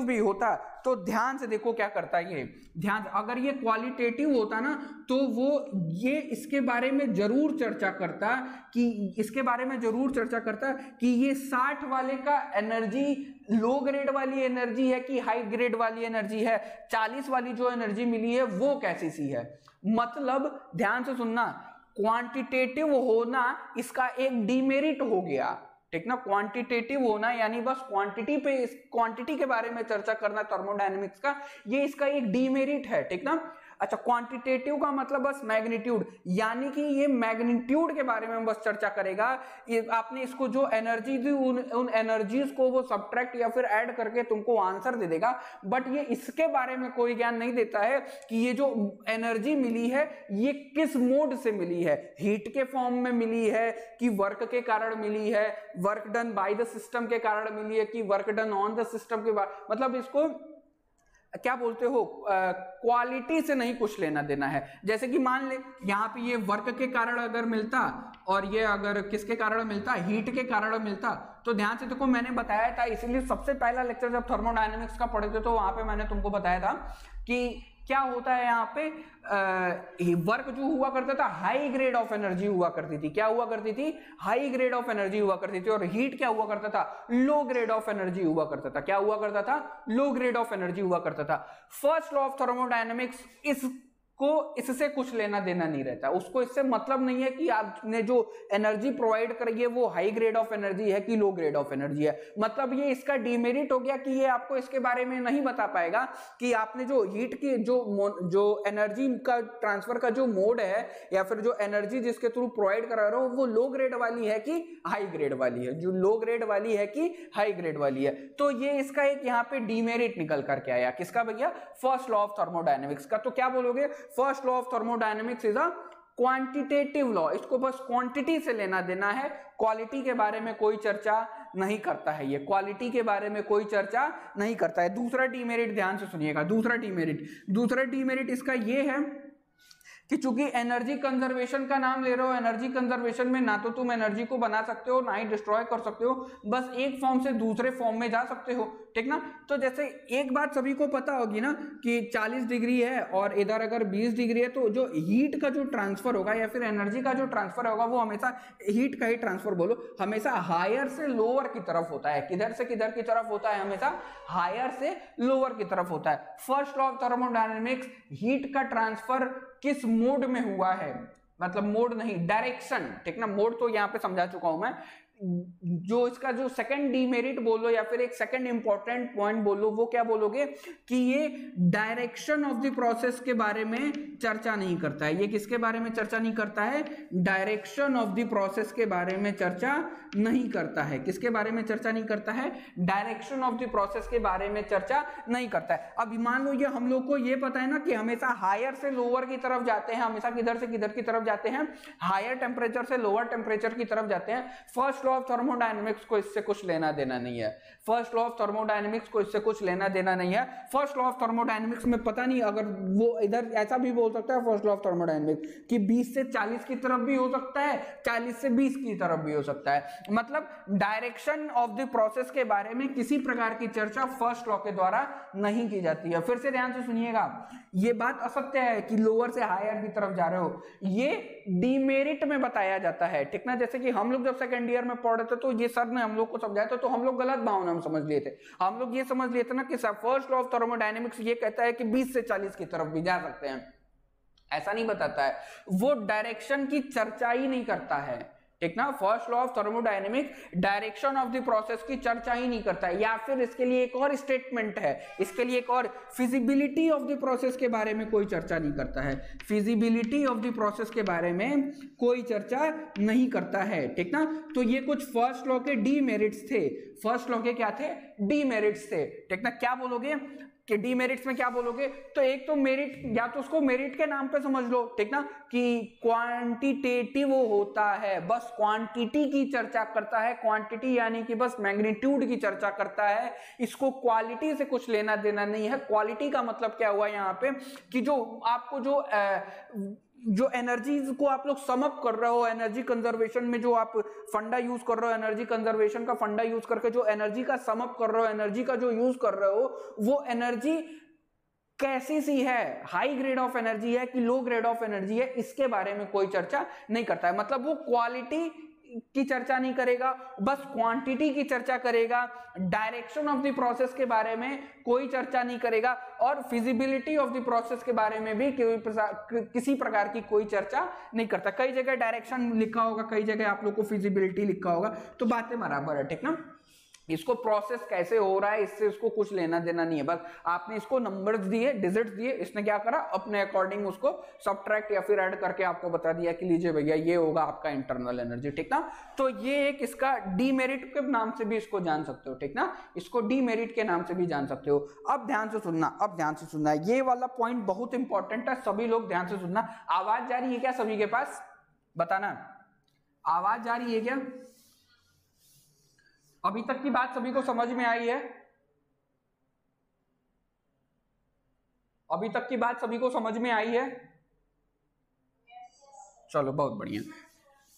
भी होता, तो ध्यान से देखो क्या करता है ये, ध्यान, अगर ये क्वालिटेटिव होता ना तो वो ये इसके बारे में जरूर चर्चा करता कि ये 60 वाले का एनर्जी लो ग्रेड वाली एनर्जी है कि हाई ग्रेड वाली एनर्जी है, 40 वाली जो एनर्जी मिली है वो कैसी सी है। मतलब ध्यान से सुनना, क्वांटिटेटिव होना इसका एक डीमेरिट हो गया, ठीक ना। क्वांटिटेटिव होना यानी बस क्वांटिटी के बारे में चर्चा करना थर्मोडायनेमिक्स का, ये इसका एक डीमेरिट है, ठीक ना। अच्छा, क्वांटिटेटिव का मतलब बस मैग्नीट्यूड, यानी कि ये मैग्नीट्यूड के बारे में बस चर्चा करेगा। ये आपने इसको जो एनर्जी दी उन एनर्जीज को वो सब्ट्रैक्ट या फिर ऐड करके तुमको आंसर दे देगा, बट ये इसके बारे में कोई ज्ञान नहीं देता है कि ये जो एनर्जी मिली है ये किस मोड से मिली है, हीट के फॉर्म में मिली है कि वर्क के कारण मिली है, work done by the system के कारण मिली है कि work done on the system के बाद, मतलब इसको क्या बोलते हो, क्वालिटी से नहीं कुछ लेना देना है। जैसे कि मान ले यहाँ पे ये वर्क के कारण अगर मिलता और ये अगर किसके कारण मिलता, हीट के कारण मिलता, तो ध्यान से देखो मैंने बताया था, इसीलिए सबसे पहला लेक्चर जब थर्मोडायनेमिक्स का पढ़े थे तो वहां पे मैंने तुमको बताया था कि क्या होता है यहाँ पे, वर्क जो हुआ करता था हाई ग्रेड ऑफ एनर्जी हुआ करती थी, क्या हुआ करती थी, हाई ग्रेड ऑफ एनर्जी हुआ करती थी, और हीट क्या हुआ करता था, लो ग्रेड ऑफ एनर्जी हुआ करता था, क्या हुआ करता था, लो ग्रेड ऑफ एनर्जी हुआ करता था। फर्स्ट लॉ ऑफ थर्मोडायनेमिक्स इससे कुछ लेना देना नहीं रहता, उसको इससे मतलब नहीं है कि आपने जो एनर्जी प्रोवाइड करी है वो हाई ग्रेड ऑफ एनर्जी है कि लो ग्रेड ऑफ एनर्जी है। मतलब ये इसका डीमेरिट हो गया कि ये आपको इसके बारे में नहीं बता पाएगा कि आपने जो हीट की जो एनर्जी का ट्रांसफर का जो मोड है या फिर जो एनर्जी जिसके थ्रू प्रोवाइड करा रहा हो वो लो ग्रेड वाली है कि हाई ग्रेड वाली है, जो लो ग्रेड वाली है कि हाई ग्रेड वाली है। तो ये इसका एक यहाँ पे डीमेरिट निकल करके आया, किसका भैया, फर्स्ट लॉ ऑफ थर्मोडायनेमिक्स का। तो क्या बोलोगे, first law of thermodynamics is a quantitative law, इसको बस क्वांटिटी से लेना देना है, क्वालिटी के बारे में कोई चर्चा नहीं करता है, ये क्वालिटी के बारे में कोई चर्चा नहीं करता है। दूसरा डीमेरिट ध्यान से सुनिएगा, दूसरा डीमेरिट इसका ये है कि चूंकि एनर्जी कंजर्वेशन का नाम ले रहे हो, एनर्जी कंजर्वेशन में ना तो तुम एनर्जी को बना सकते हो ना ही डिस्ट्रॉय कर सकते हो, बस एक फॉर्म से दूसरे फॉर्म में जा सकते हो, ठीक ना। तो जैसे एक बात सभी को पता होगी ना कि 40 डिग्री है और इधर अगर 20 डिग्री है, तो जो हीट का जो ट्रांसफर होगा या फिर एनर्जी का जो ट्रांसफर होगा वो हमेशा, हीट का ही ट्रांसफर बोलो, हमेशा हायर से लोअर की तरफ होता है। किधर से किधर की तरफ होता है, हमेशा हायर से लोअर की तरफ होता है। First law of thermodynamics, heat का ट्रांसफर किस मोड में हुआ है, मतलब मोड नहीं, डायरेक्शन, ठीक ना। मोड तो यहां पे समझा चुका हूं मैं, जो इसका जो सेकंड डीमेरिट बोलो या फिर एक सेकंड इंपॉर्टेंट पॉइंट बोलो, वो क्या बोलोगे कि ये डायरेक्शन ऑफ द प्रोसेस के बारे में चर्चा नहीं करता है। ये किसके बारे में चर्चा नहीं करता है, डायरेक्शन ऑफ द प्रोसेस के बारे में चर्चा नहीं करता है। किसके बारे में चर्चा नहीं करता है, डायरेक्शन ऑफ द प्रोसेस के बारे में चर्चा नहीं करता है। अब मान लो ये हम लोग को ये पता है ना कि हमेशा हायर से लोअर की तरफ जाते हैं, हमेशा किधर से किधर की तरफ जाते हैं, हायर टेम्परेचर से लोअर टेम्परेचर की तरफ जाते हैं। फर्स्ट लॉ ऑफ थर्मोडायनेमिक्स को इससे कुछ लेना देना नहीं है, फर्स्ट लॉ ऑफ थर्मोडायनेमिक्स को इससे कुछ लेना देना नहीं है। फर्स्ट लॉ ऑफ थर्मोडायनेमिक्स में पता नहीं, अगर वो इधर ऐसा भी बोल सकता है फर्स्ट लॉ ऑफ थर्मोडायनेमिक्स कि 20 से 40 की तरफ भी हो सकता है, 40 से 20 की तरफ भी हो सकता है। मतलब डायरेक्शन ऑफ द प्रोसेस के बारे में किसी प्रकार की चर्चा फर्स्ट लॉ के द्वारा नहीं की जाती है। फिर से ध्यान से सुनिएगा, ये बात असत्य है कि लोअर से हायर की तरफ जा रहे हो, ये डीमेरिट में बताया जाता है, ठीक ना। जैसे कि हम लोग जब सेकंड ईयर में पढ़ रहे थे तो ये सर ने हम लोग को समझाया था, तो हम लोग गलत भावना में समझ लिए थे। हम लोग ये समझ लिए थे ना कि फर्स्ट लॉ ऑफ थर्मोडायनेमिक्स ये कहता है कि 20 से 40 की तरफ भी जा सकते हैं, ऐसा नहीं बताता है, वो डायरेक्शन की चर्चा ही नहीं करता है, ठीक ना। First law of thermodynamics direction of the process की चर्चा ही नहीं करता है। या फिर इसके लिए एक और स्टेटमेंट है, इसके लिए एक और, फिजिबिलिटी ऑफ द प्रोसेस के बारे में कोई चर्चा नहीं करता है, फिजिबिलिटी ऑफ द प्रोसेस के बारे में कोई चर्चा नहीं करता है, ठीक ना। तो ये कुछ फर्स्ट लॉ के डीमेरिट्स थे, फर्स्ट लॉ के क्या थे, डीमेरिट्स थे, ठीक ना। क्या बोलोगे कि डीमेरिट्स में क्या बोलोगे, तो एक तो मेरिट, या तो उसको मेरिट के नाम पे समझ लो, ठीक ना, कि क्वांटिटेटिव होता है, बस क्वांटिटी की चर्चा करता है, क्वांटिटी यानी कि बस मैग्नीट्यूड की चर्चा करता है, इसको क्वालिटी से कुछ लेना देना नहीं है। क्वालिटी का मतलब क्या हुआ यहाँ पे कि जो आपको जो एनर्जीज को आप लोग सम अप कर रहे हो, एनर्जी कंजर्वेशन में जो आप फंडा यूज कर रहे हो, एनर्जी कंजर्वेशन का फंडा यूज करके जो एनर्जी का सम अप कर रहे हो, एनर्जी का जो यूज कर रहे हो, वो एनर्जी कैसी सी है, हाई ग्रेड ऑफ एनर्जी है कि लो ग्रेड ऑफ एनर्जी है, इसके बारे में कोई चर्चा नहीं करता है। मतलब वो क्वालिटी की चर्चा नहीं करेगा, बस क्वांटिटी की चर्चा करेगा, डायरेक्शन ऑफ द प्रोसेस के बारे में कोई चर्चा नहीं करेगा, और फिजिबिलिटी ऑफ द प्रोसेस के बारे में भी किसी प्रकार की कोई चर्चा नहीं करता। कई जगह डायरेक्शन लिखा होगा, कई जगह आप लोग को फिजिबिलिटी लिखा होगा, तो बातें बराबर है, ठीक ना। इसको प्रोसेस कैसे हो रहा है इससे इसको कुछ लेना देना नहीं है, बस आपने इसको नंबर्स दिए, डिजिट्स दिए, इसने क्या करा, अपने अकॉर्डिंग उसको सब्ट्रैक्ट या फिर ऐड करके आपको बता दिया कि लीजिए भैया ये होगा आपका इंटरनल एनर्जी, ठीक ना। तो ये एक इसका डीमेरिट के नाम से भी इसको जान सकते हो, ठीक ना, इसको डीमेरिट के नाम से भी जान सकते हो। अब ध्यान से सुनना, अब ध्यान से सुनना, ये वाला पॉइंट बहुत इंपॉर्टेंट है, सभी लोग ध्यान से सुनना। आवाज जा रही है क्या सभी के पास, बताना, आवाज जा रही है क्या? अभी तक की बात सभी को समझ में आई है? अभी तक की बात सभी को समझ में आई है? चलो बहुत बढ़िया।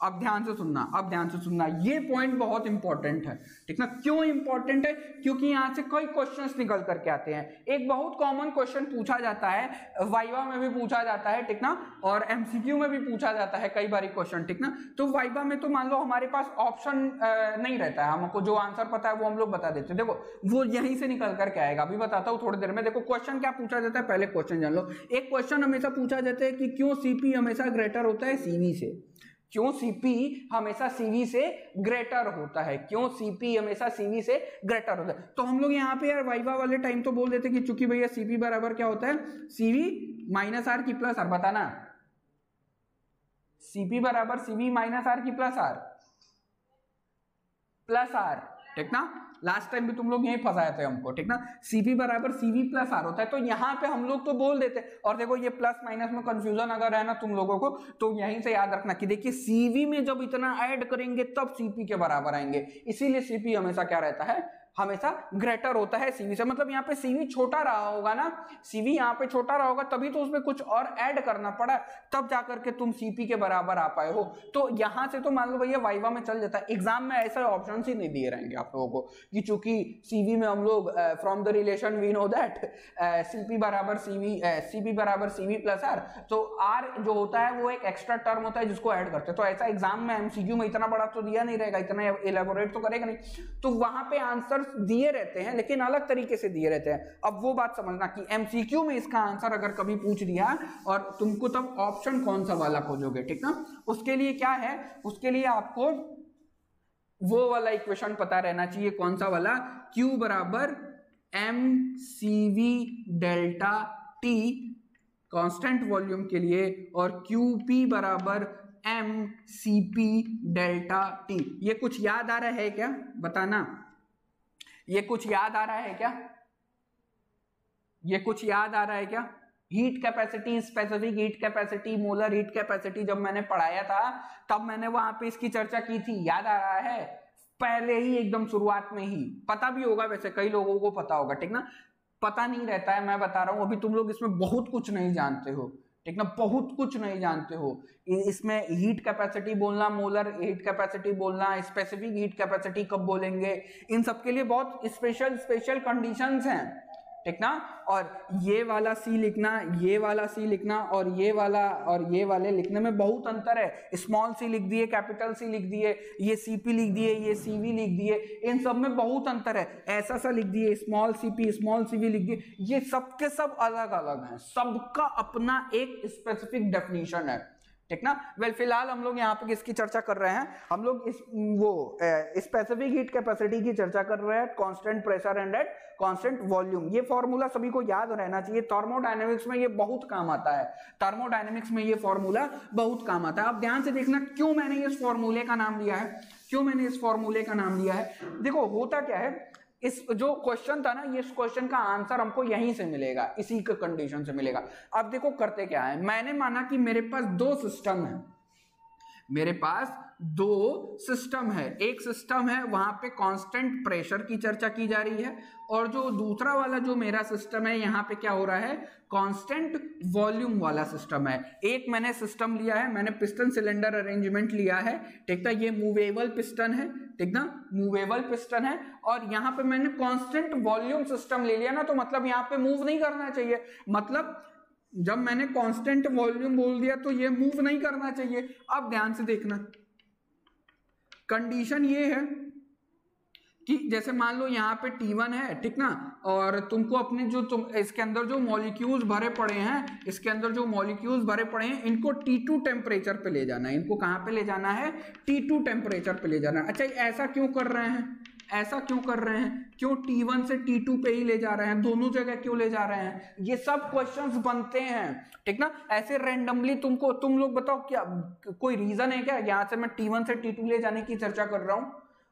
अब ध्यान से सुनना, अब ध्यान से सुनना, ये पॉइंट बहुत इंपॉर्टेंट है, ठीक ना। क्यों इंपॉर्टेंट है? क्योंकि यहां से कई क्वेश्चंस निकल करके आते हैं। एक बहुत कॉमन क्वेश्चन पूछा जाता है, वाइवा में भी पूछा जाता है, ठीक ना, और एमसीक्यू में भी पूछा जाता है कई बार क्वेश्चन, ठीक ना। तो वाइवा में तो मान लो हमारे पास ऑप्शन नहीं रहता है, हमको जो आंसर पता है वो हम लोग बता देते हैं। देखो वो यहीं से निकल करके आएगा, अभी बताता हूँ थोड़ी देर में। देखो क्वेश्चन क्या पूछा जाता है, पहले क्वेश्चन जान लो। एक क्वेश्चन हमेशा पूछा जाता है कि क्यों सीपी हमेशा ग्रेटर होता है सीवी से, क्यों सीपी हमेशा सीवी से ग्रेटर होता है, क्यों सीपी हमेशा सीवी से ग्रेटर होता है। तो हम लोग यहाँ पे यार वाइवा वाले टाइम तो बोल देते कि चूंकि भैया सीपी बराबर क्या होता है, सीवी माइनस आर की प्लस आर, बताना सीपी बराबर सीवी माइनस आर की प्लस आर, ठीक ना। लास्ट टाइम भी तुम लोग यही फंसाए थे हमको, ठीक ना। सीपी बराबर सीवी प्लस आर होता है, तो यहाँ पे हम लोग तो बोल देते। और देखो ये प्लस माइनस में कंफ्यूजन अगर है ना तुम लोगों को, तो यहीं से याद रखना कि देखिए सीवी में जब इतना ऐड करेंगे तब सीपी के बराबर आएंगे, इसीलिए सीपी हमेशा क्या रहता है, हमेशा ग्रेटर होता है सीवी से। मतलब यहाँ पे सीवी छोटा रहा होगा ना, सीवी यहाँ पे छोटा रहा होगा तभी तो उसमें कुछ और ऐड करना पड़ा, तब जाकर के तुम सीपी के बराबर आ पाए हो। तो यहाँ से तो मान लो भैया वाइवा में चल जाता है, एग्जाम में ऐसा ऑप्शन ही नहीं दिए रहेंगे आप लोगों को कि चूंकि सीवी में हम लोग from the relation we know that CP बराबर सीवी प्लस आर, तो आर जो होता है वो एक एक्स्ट्रा टर्म होता है जिसको ऐड करते हैं। तो ऐसा एग्जाम में एमसीक्यू में इतना बड़ा तो दिया नहीं रहेगा, इतना एलेबोरेट तो करेगा नहीं, तो वहां पे आंसर दिए रहते हैं लेकिन अलग तरीके से दिए रहते हैं। अब वो बात समझना कि एमसीक्यू में इसका आंसर अगर कभी पूछ दिया और तुमको तब ऑप्शन कौन सा वाला खोजोगे, ठीक ना। उसके लिए क्या है, उसके लिए आपको वो वाला इक्वेशन पता रहना चाहिए, कौन सा वाला, Q बराबर M CV delta T constant volume के लिए, और QP बराबर एम सीपी डेल्टा टी। ये कुछ याद आ रहा है क्या, बताना, ये कुछ याद आ रहा है क्या, ये कुछ याद आ रहा है क्या? Heat capacity, specific heat capacity, molar heat capacity जब मैंने पढ़ाया था तब मैंने वहां पे इसकी चर्चा की थी, याद आ रहा है? पहले ही एकदम शुरुआत में ही, पता भी होगा वैसे कई लोगों को पता होगा, ठीक ना, पता नहीं रहता है, मैं बता रहा हूं, अभी तुम लोग इसमें बहुत कुछ नहीं जानते हो, ठीक ना, बहुत कुछ नहीं जानते हो। इसमें हीट कैपेसिटी बोलना, मोलर हीट कैपेसिटी बोलना, स्पेसिफिक हीट कैपेसिटी कब बोलेंगे, इन सब के लिए बहुत स्पेशल कंडीशंस हैं, ठीक ना। और ये वाला सी लिखना, ये वाला सी लिखना और ये वाला और ये वाले लिखने में बहुत अंतर है। स्मॉल सी लिख दिए, कैपिटल सी लिख दिए, ये सीपी लिख दिए, ये सीवी लिख दिए, इन सब में बहुत अंतर है। ऐसा सा लिख दिए, स्मॉल सीपी स्मॉल सीवी लिख दिए, ये सबके सब अलग अलग हैं, सबका अपना एक स्पेसिफिक डेफिनेशन है, ठीक ना। वेल फिलहाल हम लोग यहाँ पे किसकी चर्चा कर रहे हैं, हम लोग इस वो स्पेसिफिक हीट कैपेसिटी की चर्चा कर रहे हैं, constant pressure and at constant volume. ये फॉर्मूला सभी को याद रहना चाहिए, थर्मोडायनेमिक्स में ये बहुत काम आता है, थर्मोडायनेमिक्स में ये फॉर्मूला बहुत काम आता है। अब ध्यान से देखना क्यों मैंने इस फॉर्मूले का नाम लिया है, क्यों मैंने इस फॉर्मूले का नाम लिया है। देखो होता क्या है, इस जो क्वेश्चन था ना, ये इस क्वेश्चन का आंसर हमको यहीं से मिलेगा, इसी के कंडीशन से मिलेगा। अब देखो करते क्या है, मैंने माना कि मेरे पास दो सिस्टम है, मेरे पास दो सिस्टम है, एक सिस्टम है वहां पे कांस्टेंट प्रेशर की चर्चा की जा रही है, और जो दूसरा वाला जो मेरा सिस्टम है यहाँ पे क्या हो रहा है, कांस्टेंट वॉल्यूम वाला सिस्टम है। एक मैंने सिस्टम लिया है, मैंने पिस्टन सिलेंडर अरेंजमेंट लिया है, ठीक ना, ये मूवेबल पिस्टन है, ठीक ना, मूवेबल पिस्टन है, और यहाँ पे मैंने कांस्टेंट वॉल्यूम सिस्टम ले लिया ना, तो मतलब यहाँ पे मूव नहीं करना चाहिए, मतलब जब मैंने कांस्टेंट वॉल्यूम बोल दिया तो ये मूव नहीं करना चाहिए। अब ध्यान से देखना, कंडीशन ये है कि जैसे मान लो यहाँ पे T1 है, ठीक ना, और तुमको अपने जो तुम इसके अंदर जो मॉलिक्यूल्स भरे पड़े हैं, इसके अंदर जो मॉलिक्यूल्स भरे पड़े हैं, इनको T2 टेम्परेचर पे ले जाना है, इनको कहाँ पे ले जाना है, T2 टेम्परेचर पे ले जाना है। अच्छा ऐसा क्यों कर रहे हैं, ऐसा क्यों कर रहे हैं, क्यों T1 से T2 पे ही ले जा रहे हैं, दोनों जगह क्यों ले जा रहे हैं, ये सब क्वेश्चंस बनते हैं, ठीक ना। ऐसे रैंडमली तुमको, तुम लोग बताओ क्या कोई रीजन है क्या, यहाँ से मैं T1 से T2 ले जाने की चर्चा कर रहा हूं,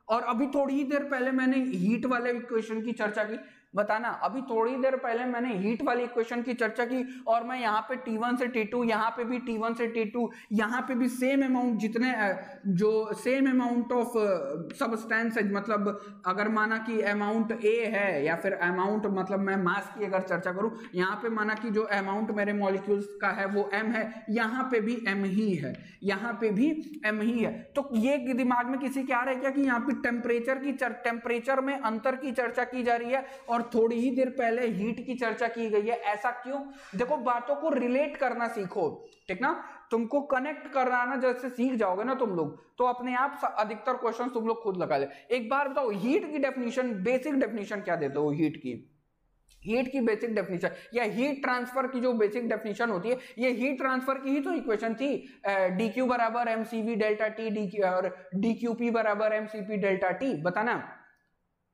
और अभी थोड़ी ही देर पहले मैंने हीट वाले इक्वेशन की चर्चा की, बताना, अभी थोड़ी देर पहले मैंने हीट वाली इक्वेशन की चर्चा की, और मैं यहाँ पे T1 से T2, यहाँ पे भी T1 से T2, यहाँ पे भी सेम अमाउंट, जितने जो सेम अमाउंट ऑफ सबस्टेंस है, मतलब अगर माना कि अमाउंट A है, या फिर अमाउंट मतलब मैं मास की अगर चर्चा करूं, यहाँ पे माना कि जो अमाउंट मेरे मॉलिक्यूल्स का है वो m है, यहाँ पे भी m ही है, यहाँ पे भी m ही है। तो ये दिमाग में किसी के आ रहा है क्या कि यहाँ पे टेम्परेचर में अंतर की चर्चा की जा रही है, और थोड़ी ही देर पहले हीट की चर्चा की गई है, ऐसा क्यों? देखो बातों को रिलेट करना सीखो, ठीक ना, तुमको कनेक्ट करना ना जैसे सीख जाओगे ना तुम लोग, तो अपने आप अधिकतर क्वेश्चन तुम लोग खुद लगा ले। एक बार बताओ हीट की डेफिनेशन, बेसिक डेफिनेशन क्या देते हो हीट की, हीट की बेसिक डेफिनेशन या हीट ट्रांसफर की जो बेसिक डेफिनेशन होती है, ये हीट ट्रांसफर की ही तो इक्वेशन थी, dq बराबर mcv डेल्टा t, और dqp बराबर mcp डेल्टा t, बताना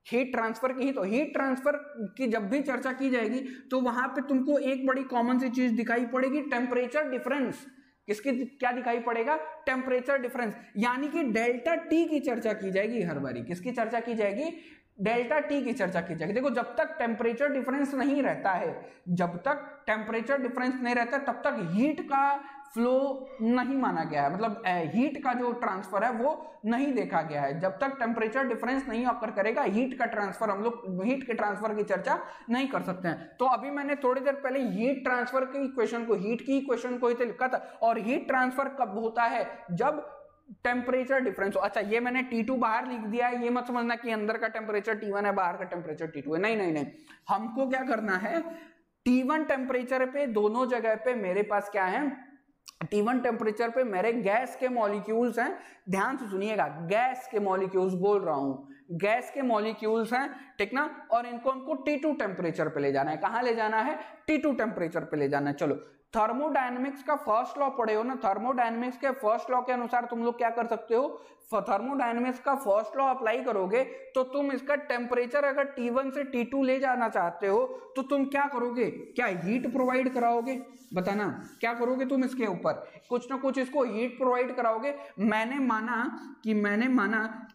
हीट ट्रांसफर की ही तो। हीट ट्रांसफर की जब भी चर्चा की जाएगी तो वहां पे तुमको एक बड़ी कॉमन सी चीज दिखाई पड़ेगी, टेम्परेचर डिफरेंस। किसकी क्या दिखाई पड़ेगा, टेम्परेचर डिफरेंस, यानी कि डेल्टा टी की चर्चा की जाएगी हर बारी। किसकी चर्चा की जाएगी, डेल्टा टी की चर्चा की जाएगी। देखो जब तक टेम्परेचर डिफरेंस नहीं रहता है, जब तक टेम्परेचर डिफरेंस नहीं रहता तब तक हीट का फ्लो नहीं माना गया है, मतलब हीट का जो ट्रांसफर है वो नहीं देखा गया है। जब तक टेम्परेचर डिफरेंस नहीं ऑकर करेगा हीट का ट्रांसफर, हम लोग हीट के ट्रांसफर की चर्चा नहीं कर सकते हैं। तो अभी मैंने थोड़ी देर पहले हीट ट्रांसफर की इक्वेशन को, हीट की इक्वेशन को ही तो लिखा था। और हीट ट्रांसफर कब होता है, जब टेम्परेचर डिफरेंस हो। अच्छा ये मैंने T2 बाहर लिख दिया है, ये मत समझना कि अंदर का टेम्परेचर T1 है, बाहर का टेम्परेचर T2 है, नहीं नहीं नहीं, हमको क्या करना है, T1 टेम्परेचर पे दोनों जगह पे मेरे पास क्या है, T1 टेम्परेचर पे मेरे गैस के मॉलिक्यूल्स हैं, ध्यान से सुनिएगा, गैस के मॉलिक्यूल्स बोल रहा हूं, गैस के मॉलिक्यूल्स हैं, ठीक ना, और इनको हमको T2 टेम्परेचर पे ले जाना है। कहां ले जाना है, T2 टेम्परेचर पे ले जाना है। चलो थर्मोडायनेमिक्स का फर्स्ट लॉ पढ़े हो ना, थर्मोडायनेमिक्स के फर्स्ट लॉ के अनुसार तुम लोग क्या कर सकते हो, थर्मोडायनेमिक्स का फर्स्ट लॉ अप्लाई करोगे तो तुम इसका टेम्परेचर अगर T1 से T2 ले जाना चाहते हो तो तुम क्या करोगे, क्या हीट प्रोवाइड कराओगे, बताना क्या करोगे तुम इसके ऊपर, कुछ ना कुछ इसको हीट प्रोवाइड कराओगे। मैंने माना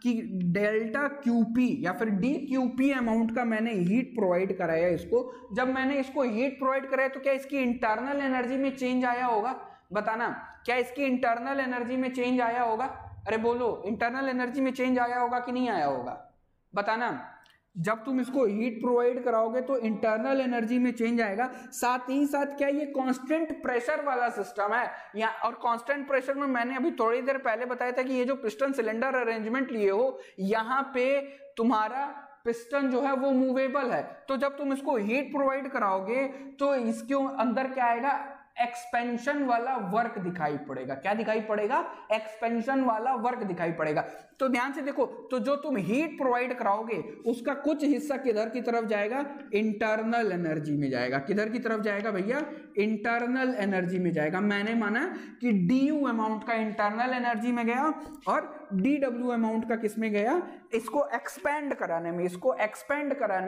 कि डेल्टा QP या फिर DQP अमाउंट का मैंने हीट प्रोवाइड कराया इसको। जब मैंने इसको हीट प्रोवाइड कराया तो क्या इसकी इंटरनल एनर्जी में चेंज आया होगा, बताना क्या इसकी इंटरनल एनर्जी में चेंज आया होगा, अरे बोलो इंटरनल एनर्जी में चेंज आया होगा कि नहीं आया होगा, बताना। जब तुम इसको हीट प्रोवाइड कराओगे तो इंटरनल एनर्जी में चेंज आएगा। साथ ही साथ क्या ये कांस्टेंट प्रेशर वाला सिस्टम है या, और कांस्टेंट प्रेशर में मैंने अभी थोड़ी देर पहले बताया था कि ये जो पिस्टन सिलेंडर अरेंजमेंट लिए हो, यहाँ पे तुम्हारा पिस्टन जो है वो मूवेबल है, तो जब तुम इसको हीट प्रोवाइड कराओगे तो इसके अंदर क्या आएगा, एक्सपेंशन वाला वर्क दिखाई पड़ेगा। क्या दिखाई पड़ेगा, एक्सपेंशन वाला वर्क दिखाई पड़ेगा। तो ध्यान से देखो, तो जो तुम हीट प्रोवाइड कराओगे उसका कुछ हिस्सा किधर की तरफ जाएगा, इंटरनल एनर्जी में जाएगा। किधर की तरफ जाएगा भैया, इंटरनल एनर्जी में जाएगा। मैंने माना कि DU अमाउंट का इंटरनल एनर्जी में गया और DW अमाउंट का किस में गया, इसको एक्सपेंड कराने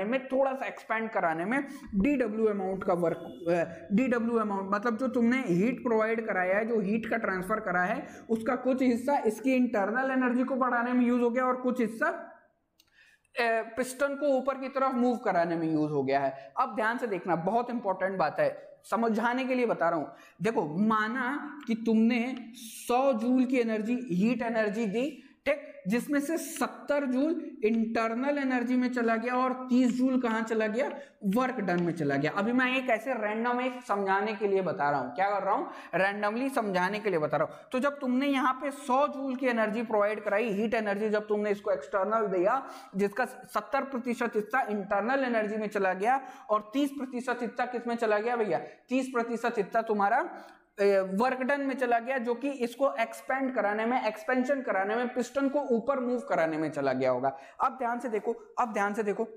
में, थोड़ा सा एक्सपेंड कराने में DW अमाउंट का वर्क, DW अमाउंट मतलब जो तुमने हीट प्रोवाइड कराया है, जो हीट का ट्रांसफर करा है, उसका कुछ हिस्सा इसकी इंटरनल एनर्जी को बढ़ाने में यूज हो गया और कुछ हिस्सा पिस्टन को ऊपर की तरफ मूव कराने में यूज हो गया है। अब ध्यान से देखना, बहुत इंपॉर्टेंट बात है, समझाने के लिए बता रहा हूं। देखो, माना कि तुमने 100 जूल की एनर्जी, हीट एनर्जी दी, ठीक, जिसमें से 70 जूल इंटरनल एनर्जी में चला गया और 30 जूल कहां चला गया, वर्क डन में चला गया। अभी मैं एक ऐसे रैंडम एक समझाने के लिए बता रहा हूं, क्या कर रहा हूं, रैंडमली समझाने के लिए बता रहा हूं। तो जब तुमने यहां पे 100 जूल की एनर्जी प्रोवाइड कराई, हीट एनर्जी, जब तुमने इसको एक्सटर्नल दिया, जिसका 70% हिस्सा इंटरनल एनर्जी में चला गया और 30% हिस्सा किसमें चला गया भैया, 30% हिस्सा तुम्हारा वर्क डन में चला गया, जो कि इसको एक्सपेंड कराने में, एक्सपेंशन कराने में, पिस्टन को ऊपर मूव कराने में चला गया होगा। अब ध्यान से देखो,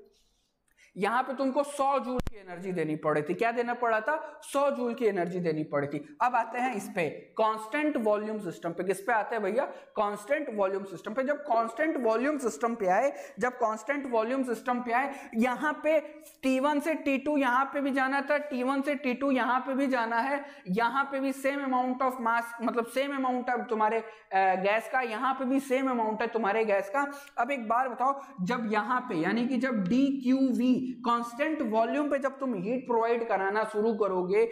यहां पे तुमको 100 जूल की एनर्जी देनी पड़ी थी। क्या देना पड़ा था, 100 जूल की एनर्जी देनी पड़ी थी। अब आते हैं इस पे, कांस्टेंट वॉल्यूम सिस्टम पे। किस पे आते हैं भैया, कांस्टेंट वॉल्यूम सिस्टम पे। जब कांस्टेंट वॉल्यूम सिस्टम पे आए, यहां पे T1 से T2 यहां पे भी जाना था, T1 से T2 यहां पे भी जाना है, यहां पे भी सेम अमाउंट ऑफ मास, मतलब सेम अमाउंट है तुम्हारे गैस का, यहां पे भी सेम अमाउंट है तुम्हारे गैस का। अब एक बार बताओ, जब यहां पे, यानी कि जब DQV कांस्टेंट वॉल्यूम पे जब तुम हीट प्रोवाइड कराना शुरू करोगे,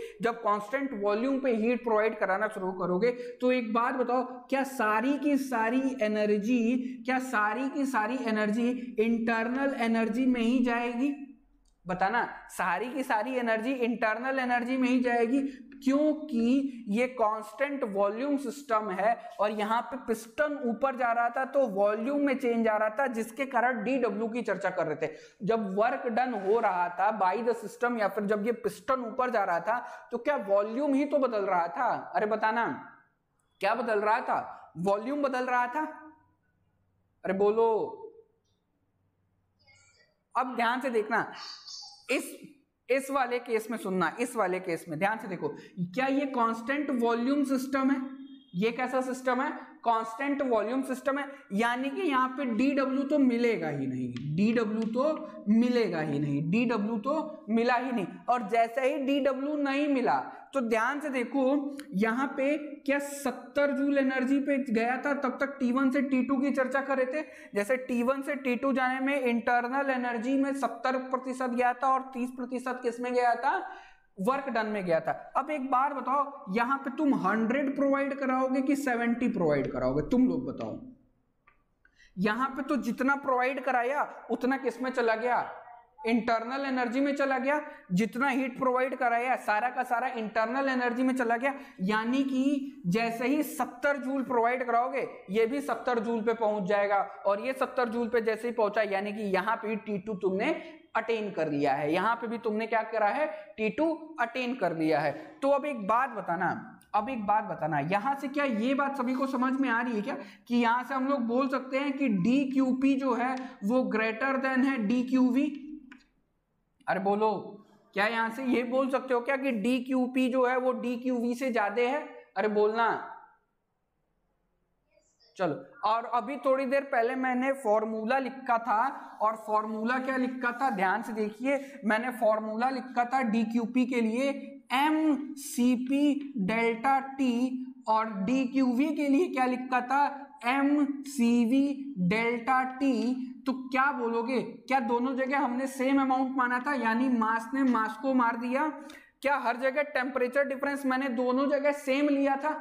तो एक बात बताओ, क्या सारी की सारी एनर्जी इंटरनल एनर्जी में ही जाएगी, बताना, सारी की सारी एनर्जी इंटरनल एनर्जी में ही जाएगी, क्योंकि ये कांस्टेंट वॉल्यूम सिस्टम है और यहां पे पिस्टन ऊपर जा रहा था तो वॉल्यूम में चेंज आ रहा था, जिसके कारण DW की चर्चा कर रहे थे। जब वर्क डन हो रहा था बाय द सिस्टम, या फिर जब ये पिस्टन ऊपर जा रहा था, तो क्या वॉल्यूम ही तो बदल रहा था, अरे बताना क्या बदल रहा था, वॉल्यूम बदल रहा था, अरे बोलो। अब ध्यान से देखना, इस वाले केस में सुनना, इस वाले केस में ध्यान से देखो, क्या ये कांस्टेंट वॉल्यूम सिस्टम है, ये कैसा सिस्टम है, कांस्टेंट वॉल्यूम सिस्टम है, यानी कि यहां पे DW तो मिलेगा ही नहीं, DW तो मिला ही नहीं। और जैसे ही DW नहीं मिला तो ध्यान से देखो, यहां पे क्या 70 जूल एनर्जी पे गया था, तब तक T1 से T2 की चर्चा कर रहे थे। जैसे T1 से T2 जाने में इंटरनल एनर्जी में 70% गया था और 30% किस में गया था, वर्क डन में गया था। अब एक बार बताओ, यहां पे तुम 100 प्रोवाइड कराओगे कि 70 प्रोवाइड कराओगे, तुम लोग बताओ। यहां पे तो जितना प्रोवाइड कराया उतना किसमें चला गया, इंटरनल एनर्जी में चला गया। जितना हीट प्रोवाइड कराया सारा का सारा इंटरनल एनर्जी में चला गया, यानी कि जैसे ही 70 जूल प्रोवाइड कराओगे ये भी 70 जूल पे पहुंच जाएगा, और ये 70 जूल पे जैसे ही पहुंचा, यानी कि यहां पे T2 तुमने अटेन कर लिया है, यहां पे भी तुमने क्या करा है, T2 अटेन कर लिया है। तो अब एक बात बताना, यहां से क्या ये बात सभी को समझ में आ रही है क्या, कि यहां से हम लोग बोल सकते हैं कि DQP जो है वो ग्रेटर देन है DQV, अरे बोलो, क्या यहां से ये बोल सकते हो क्या कि डी क्यू पी जो है वो डी क्यू वी से ज्यादा है? अरे बोलना। चलो, और अभी थोड़ी देर पहले मैंने फॉर्मूला लिखा था, और फॉर्मूला क्या लिखा था ध्यान से देखिए, मैंने फॉर्मूला लिखा था डी क्यू पी के लिए M C P delta T, और डी क्यू वी के लिए क्या लिखा था M C V delta T. तो क्या बोलोगे, क्या दोनों जगह हमने सेम अमाउंट माना था, यानी मास ने मास को मार दिया? क्या हर जगह टेम्परेचर डिफरेंस मैंने दोनों जगह सेम लिया था?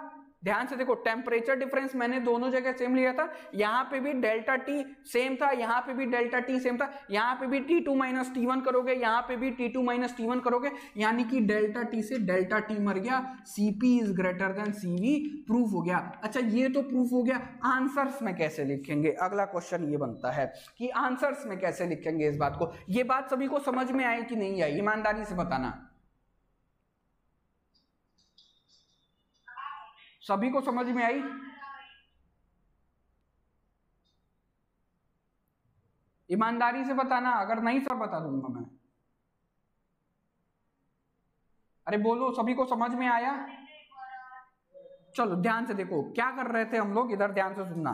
ध्यान से देखो, टेम्परेचर डिफरेंस मैंने दोनों जगह सेम लिया था, यहां पे भी डेल्टा टी सेम था, यहां पे भी डेल्टा टी सेम था, यहां पे भी T2 माइनस T1 करोगे, यहां पे भी T2 माइनस T1 करोगे, यानी कि डेल्टा टी से डेल्टा टी मर गया, Cp is greater than Cv, proof हो गया। अच्छा, ये तो प्रूफ हो गया, आंसर्स में कैसे लिखेंगे? अगला क्वेश्चन ये बनता है कि आंसर्स में कैसे लिखेंगे इस बात को। ये बात सभी को समझ में आई कि नहीं आई, ईमानदारी से बताना। सभी को समझ में आई? ईमानदारी से बताना, अगर नहीं सर बता दूंगा मैं। अरे बोलो, सभी को समझ में आया? चलो ध्यान से देखो, क्या कर रहे थे हम लोग, इधर ध्यान से सुनना।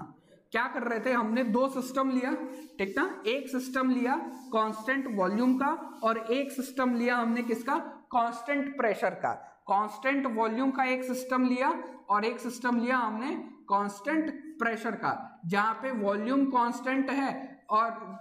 क्या कर रहे थे, हमने दो सिस्टम लिया, ठीक ना, एक सिस्टम लिया कांस्टेंट वॉल्यूम का, और एक सिस्टम लिया हमने किसका, कांस्टेंट प्रेशर का। कांस्टेंट वॉल्यूम का एक सिस्टम लिया, और एक सिस्टम लिया हमने कांस्टेंट प्रेशर का, जहां पे वॉल्यूम कांस्टेंट है और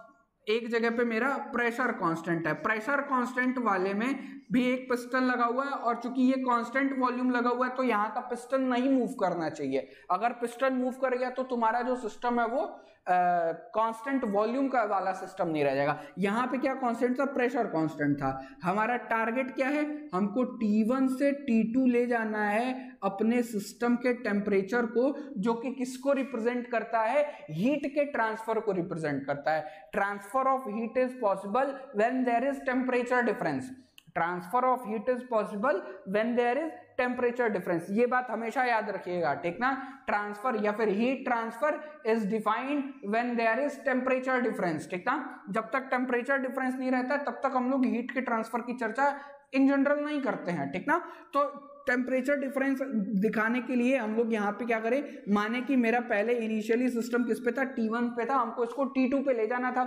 एक जगह पे मेरा प्रेशर कांस्टेंट है। प्रेशर कांस्टेंट वाले में भी एक पिस्टन लगा हुआ है, और चूंकि ये कांस्टेंट वॉल्यूम लगा हुआ है तो यहाँ का पिस्टन नहीं मूव करना चाहिए। अगर पिस्टन मूव कर गया तो तुम्हारा जो सिस्टम है वो कांस्टेंट वॉल्यूम का वाला सिस्टम नहीं रह जाएगा। यहाँ पे क्या कांस्टेंट था, प्रेशर कांस्टेंट था। हमारा टारगेट क्या है, हमको T1 से T2 ले जाना है अपने सिस्टम के टेम्परेचर को, जो कि किसको रिप्रेजेंट करता है, हीट के ट्रांसफर को रिप्रेजेंट करता है। Transfer of heat is possible when there is temperature difference. Transfer of heat is possible when there is temperature difference. ये बात हमेशा याद रखिएगा, ठीक ना। ट्रांसफर या फिर heat transfer is defined when there is temperature difference, ठीक ना। जब तक टेम्परेचर डिफरेंस नहीं रहता तब तक हम लोग हीट के ट्रांसफर की चर्चा इन जनरल नहीं करते हैं, ठीक ना। तो टेम्परेचर डिफरेंस दिखाने के लिए हम लोग यहाँ पे क्या करें, माने कि मेरा पहले इनिशियली सिस्टम किस पे था, T1 पे था, हमको इसको T2 पे ले जाना था,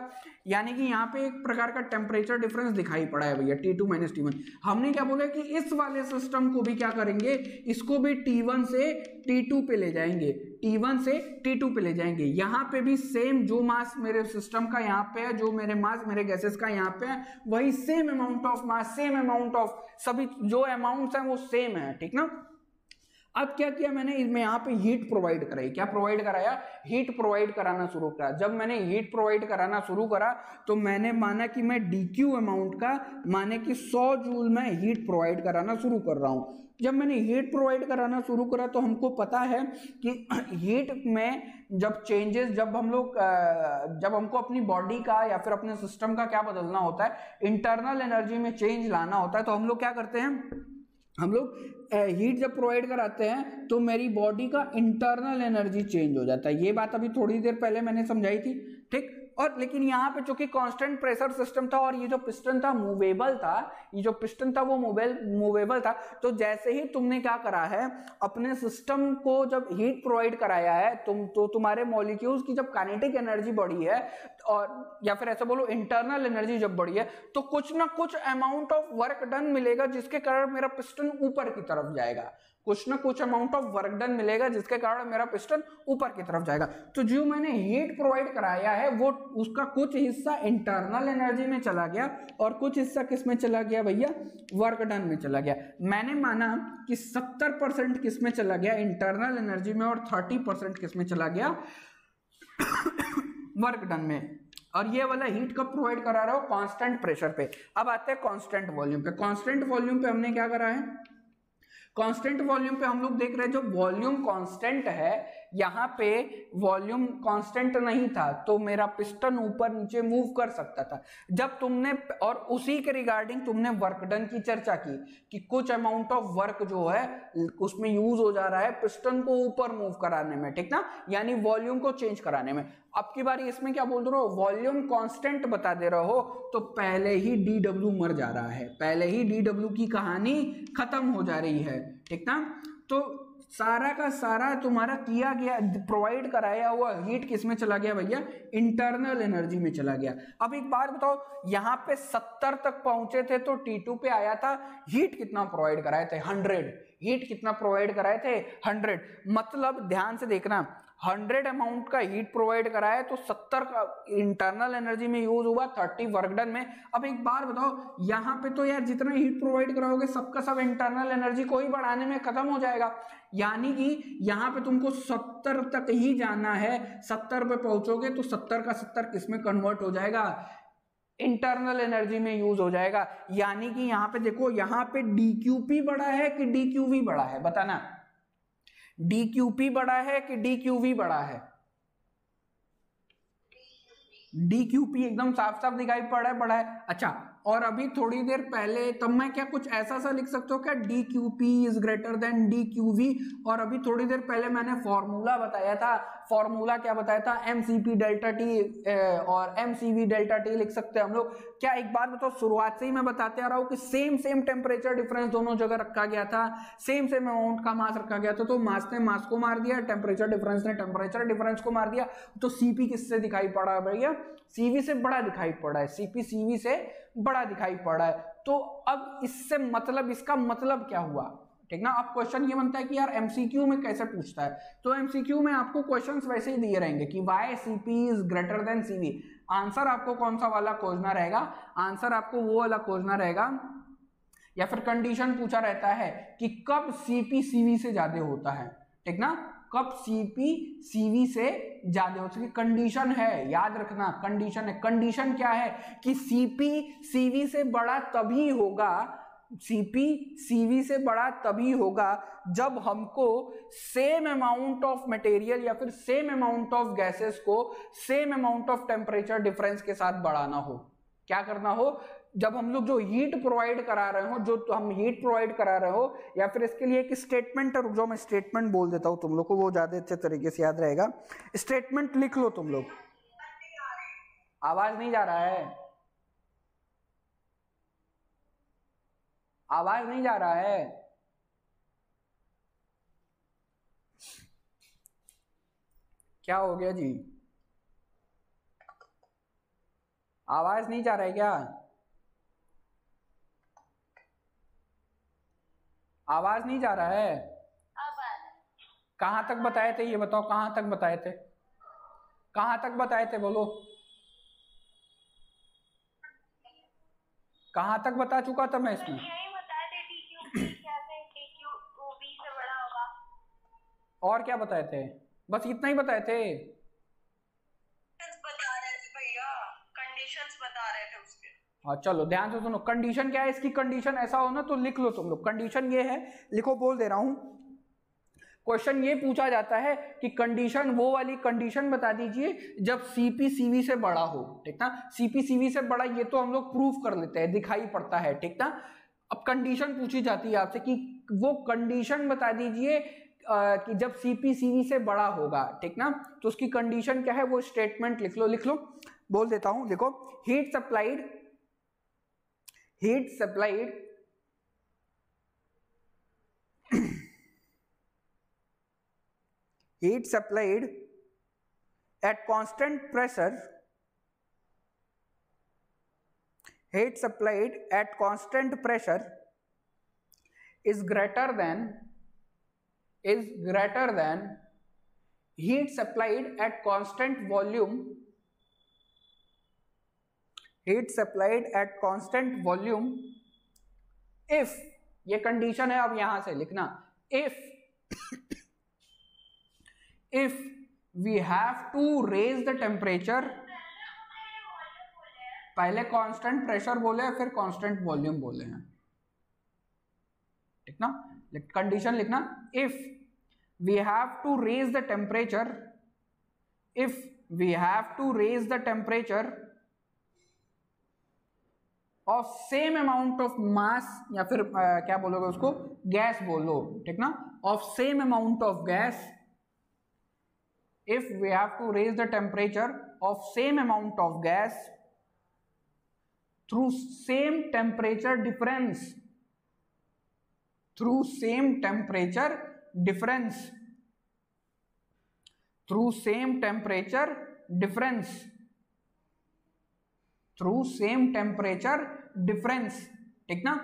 यानी कि यहाँ पे एक प्रकार का टेम्परेचर डिफरेंस दिखाई पड़ा है भैया, T2 माइनस T1। हमने क्या बोला कि इस वाले सिस्टम को भी क्या करेंगे, इसको भी T1 से T2 पे ले जाएंगे, T1 से T2 पे ले जाएंगे। यहाँ पे भी सेम जो मास मेरे सिस्टम का यहाँ पे है, जो मेरे मास मेरे गैसेस का यहाँ पे है, वही same amount of mass, same amount of सभी जो अमाउंट्स हैं वो सेम है, ठीक ना। अब क्या किया मैंने, इसमें यहाँ पे हीट प्रोवाइड कराई। क्या प्रोवाइड कराया, हीट प्रोवाइड कराना शुरू करा। जब मैंने हीट प्रोवाइड कराना शुरू करा तो मैंने माना कि मैं DQ अमाउंट का, माने कि 100 जूल में हीट प्रोवाइड कराना शुरू कर रहा हूँ। जब मैंने हीट प्रोवाइड कराना शुरू करा तो हमको पता है कि हीट में जब चेंजेस, जब हमको अपनी बॉडी का या फिर अपने सिस्टम का क्या बदलना होता है, इंटरनल एनर्जी में चेंज लाना होता है, तो हम लोग क्या करते हैं, हम लोग हीट जब प्रोवाइड कराते हैं तो मेरी बॉडी का इंटरनल एनर्जी चेंज हो जाता है। ये बात अभी थोड़ी देर पहले मैंने समझाई थी, ठीक। और लेकिन यहाँ पे चूंकि कांस्टेंट प्रेशर सिस्टम था और ये जो पिस्टन था मूवेबल था, ये जो पिस्टन था वो मूवेबल था, तो जैसे ही तुमने क्या करा है, अपने सिस्टम को जब हीट प्रोवाइड कराया है तो तुम्हारे मॉलिक्यूल्स की जब काइनेटिक एनर्जी बढ़ी है, और या फिर ऐसा बोलो इंटरनल एनर्जी जब बढ़ी है, तो कुछ ना कुछ अमाउंट ऑफ वर्क डन मिलेगा जिसके कारण मेरा पिस्टन ऊपर की तरफ जाएगा। कुछ ना कुछ अमाउंट ऑफ वर्क डन मिलेगा जिसके कारण मेरा पिस्टन ऊपर की तरफ जाएगा। तो जो मैंने हीट प्रोवाइड कराया है वो उसका कुछ हिस्सा इंटरनल एनर्जी में चला गया और कुछ हिस्सा किस में चला गया भैया, वर्क डन में चला गया। मैंने माना कि 70% किस में चला गया, इंटरनल एनर्जी में, और 30% किस में चला गया, वर्क डन में। और ये वाला हीट कब प्रोवाइड करा रहा हो, कांस्टेंट प्रेशर पे। अब आते हैं कांस्टेंट वॉल्यूम पे। कांस्टेंट वॉल्यूम पे हमने क्या करा है, कांस्टेंट वॉल्यूम पे हम लोग देख रहे हैं जो वॉल्यूम कांस्टेंट है यहाँ पे वॉल्यूम कांस्टेंट नहीं था तो मेरा पिस्टन ऊपर नीचे मूव कर सकता था। जब तुमने, और उसी के रिगार्डिंग तुमने वर्क डन की चर्चा की कि कुछ अमाउंट ऑफ वर्क जो है उसमें यूज हो जा रहा है पिस्टन को ऊपर मूव कराने में, ठीक ना, यानी वॉल्यूम को चेंज कराने में। अब की बारी इसमें क्या बोल रहे हो, वॉल्यूम कांस्टेंट बता दे रहे हो तो पहले ही डीडब्ल्यू मर जा रहा है, पहले ही डीडब्ल्यू की कहानी खत्म हो जा रही है, ठीक ना। तो सारा का सारा तुम्हारा किया गया, प्रोवाइड कराया हुआ हीट किस में चला गया भैया, इंटरनल एनर्जी में चला गया। अब एक बार बताओ, यहाँ पे 70 तक पहुंचे थे तो T2 पे आया था, हीट कितना प्रोवाइड कराए थे, 100। हीट कितना प्रोवाइड कराए थे, 100। मतलब ध्यान से देखना, 100 अमाउंट का हीट प्रोवाइड कराया तो 70 का इंटरनल एनर्जी में यूज हुआ, 30 वर्क डन में। अब एक बार बताओ, यहाँ पे तो यार जितना हीट प्रोवाइड कराओगे सबका सब इंटरनल एनर्जी को ही बढ़ाने में खत्म हो जाएगा, यानी कि यहाँ पे तुमको 70 तक ही जाना है। 70 पे पहुंचोगे तो 70 का 70 किसमें कन्वर्ट हो जाएगा, इंटरनल एनर्जी में यूज हो जाएगा। यानी कि यहाँ पे देखो, यहाँ पे DQP बड़ा है कि DQV बड़ा है, बताना, DQP बड़ा है कि DQV बड़ा है। DQP एकदम साफ साफ दिखाई पड़ रहा है, बड़ा है। अच्छा, और अभी थोड़ी देर पहले तब मैं क्या कुछ ऐसा सा लिख सकता हूँ क्या, DQP is greater then DQV। और अभी थोड़ी देर पहले मैंने फॉर्मूला बताया था, फॉर्मूला क्या बताया था, MCP डेल्टा T और MCV डेल्टा T लिख सकते हैं हम लोग। क्या एक बात बताओ, शुरुआत से ही मैं बताते आ रहा हूँ कि सेम टेम्परेचर डिफरेंस दोनों जगह रखा गया था, सेम अमाउंट का मास रखा गया था, तो मास ने मास को मार दिया, टेम्परेचर डिफरेंस ने टेम्परेचर डिफरेंस को मार दिया। तो CP किससे दिखाई पड़ा है भैया, CV से बड़ा दिखाई पड़ा है, CP CV से बड़ा दिखाई पड़ा है। तो अब इससे मतलब, इसका मतलब क्या हुआ, ठीक ना। अब क्वेश्चन ये बनता है कि यार MCQ में कैसे पूछता है, तो MCQ में आपको क्वेश्चंस वैसे ही दिए रहेंगे कि why CP is greater than CV। Answer आपको कौन सा वाला खोजना रहेगा, आंसर आपको वो वाला खोजना रहेगा, या फिर कंडीशन पूछा रहता है कि कब CP CV से ज्यादा होता है, ठीक ना, कब CP CV से ज्यादा हो सके। कंडीशन है, याद रखना, कंडीशन है। कंडीशन क्या है कि CP CV से बड़ा तभी होगा, CP CV से बड़ा तभी होगा जब हमको सेम अमाउंट ऑफ मटेरियल या फिर सेम अमाउंट ऑफ गैसेस को same amount of temperature difference के साथ बढ़ाना हो। क्या करना हो, जब हम लोग जो हीट प्रोवाइड करा रहे हो, जो हम हीट प्रोवाइड करा रहे हो, या फिर इसके लिए एक स्टेटमेंट है, जो मैं स्टेटमेंट बोल देता हूं तुम लोग को, वो ज्यादा अच्छे तरीके से याद रहेगा। स्टेटमेंट लिख लो तुम लोग। आवाज नहीं जा रहा है, आवाज नहीं जा रहा है, क्या हो गया जी, आवाज नहीं जा रहा है क्या, आवाज नहीं जा रहा है। कहां तक बताए थे ये बताओ, कहां तक बताए थे, कहां तक बताए थे, बोलो कहां तक बता चुका था मैं इसमें, और क्या बताए थे, बस इतना ही बताए थे, बता रहे थे उसके। हाँ चलो ध्यान से सुनो। कंडीशन क्या है इसकी, कंडीशन ऐसा हो ना तो लिख लो तुम लोग, कंडीशन ये है, लिखो, बोल दे रहा हूं। क्वेश्चन ये पूछा जाता है कि कंडीशन, वो वाली कंडीशन बता दीजिए जब CP CV से बड़ा हो, ठीक ना। CP CV से बड़ा ये तो हम लोग प्रूफ कर लेते हैं, दिखाई पड़ता है, ठीक ना। अब कंडीशन पूछी जाती है आपसे कि वो कंडीशन बता दीजिए कि जब CP CV से बड़ा होगा, ठीक ना। तो उसकी कंडीशन क्या है, वो स्टेटमेंट लिख लो, लिख लो, बोल देता हूं, देखो, heat supplied heat supplied at constant pressure, heat supplied at constant pressure is greater than heat supplied at constant volume, heat supplied at constant volume if, ये कंडीशन है, अब यहां से लिखना, if we have to raise the temperature, पहले constant pressure बोले हैं फिर कांस्टेंट वॉल्यूम बोले हैं, ठीक ना। कंडीशन लिखना, if we have to raise the temperature, if we have to raise the temperature of same amount of mass, या फिर क्या बोलोगे उसको, गैस बोलो, ठीक ना, of same amount of gas, if we have to raise the temperature of same amount of gas through same temperature difference, through same temperature difference, through same temperature difference, through same temperature difference, ठीक ना,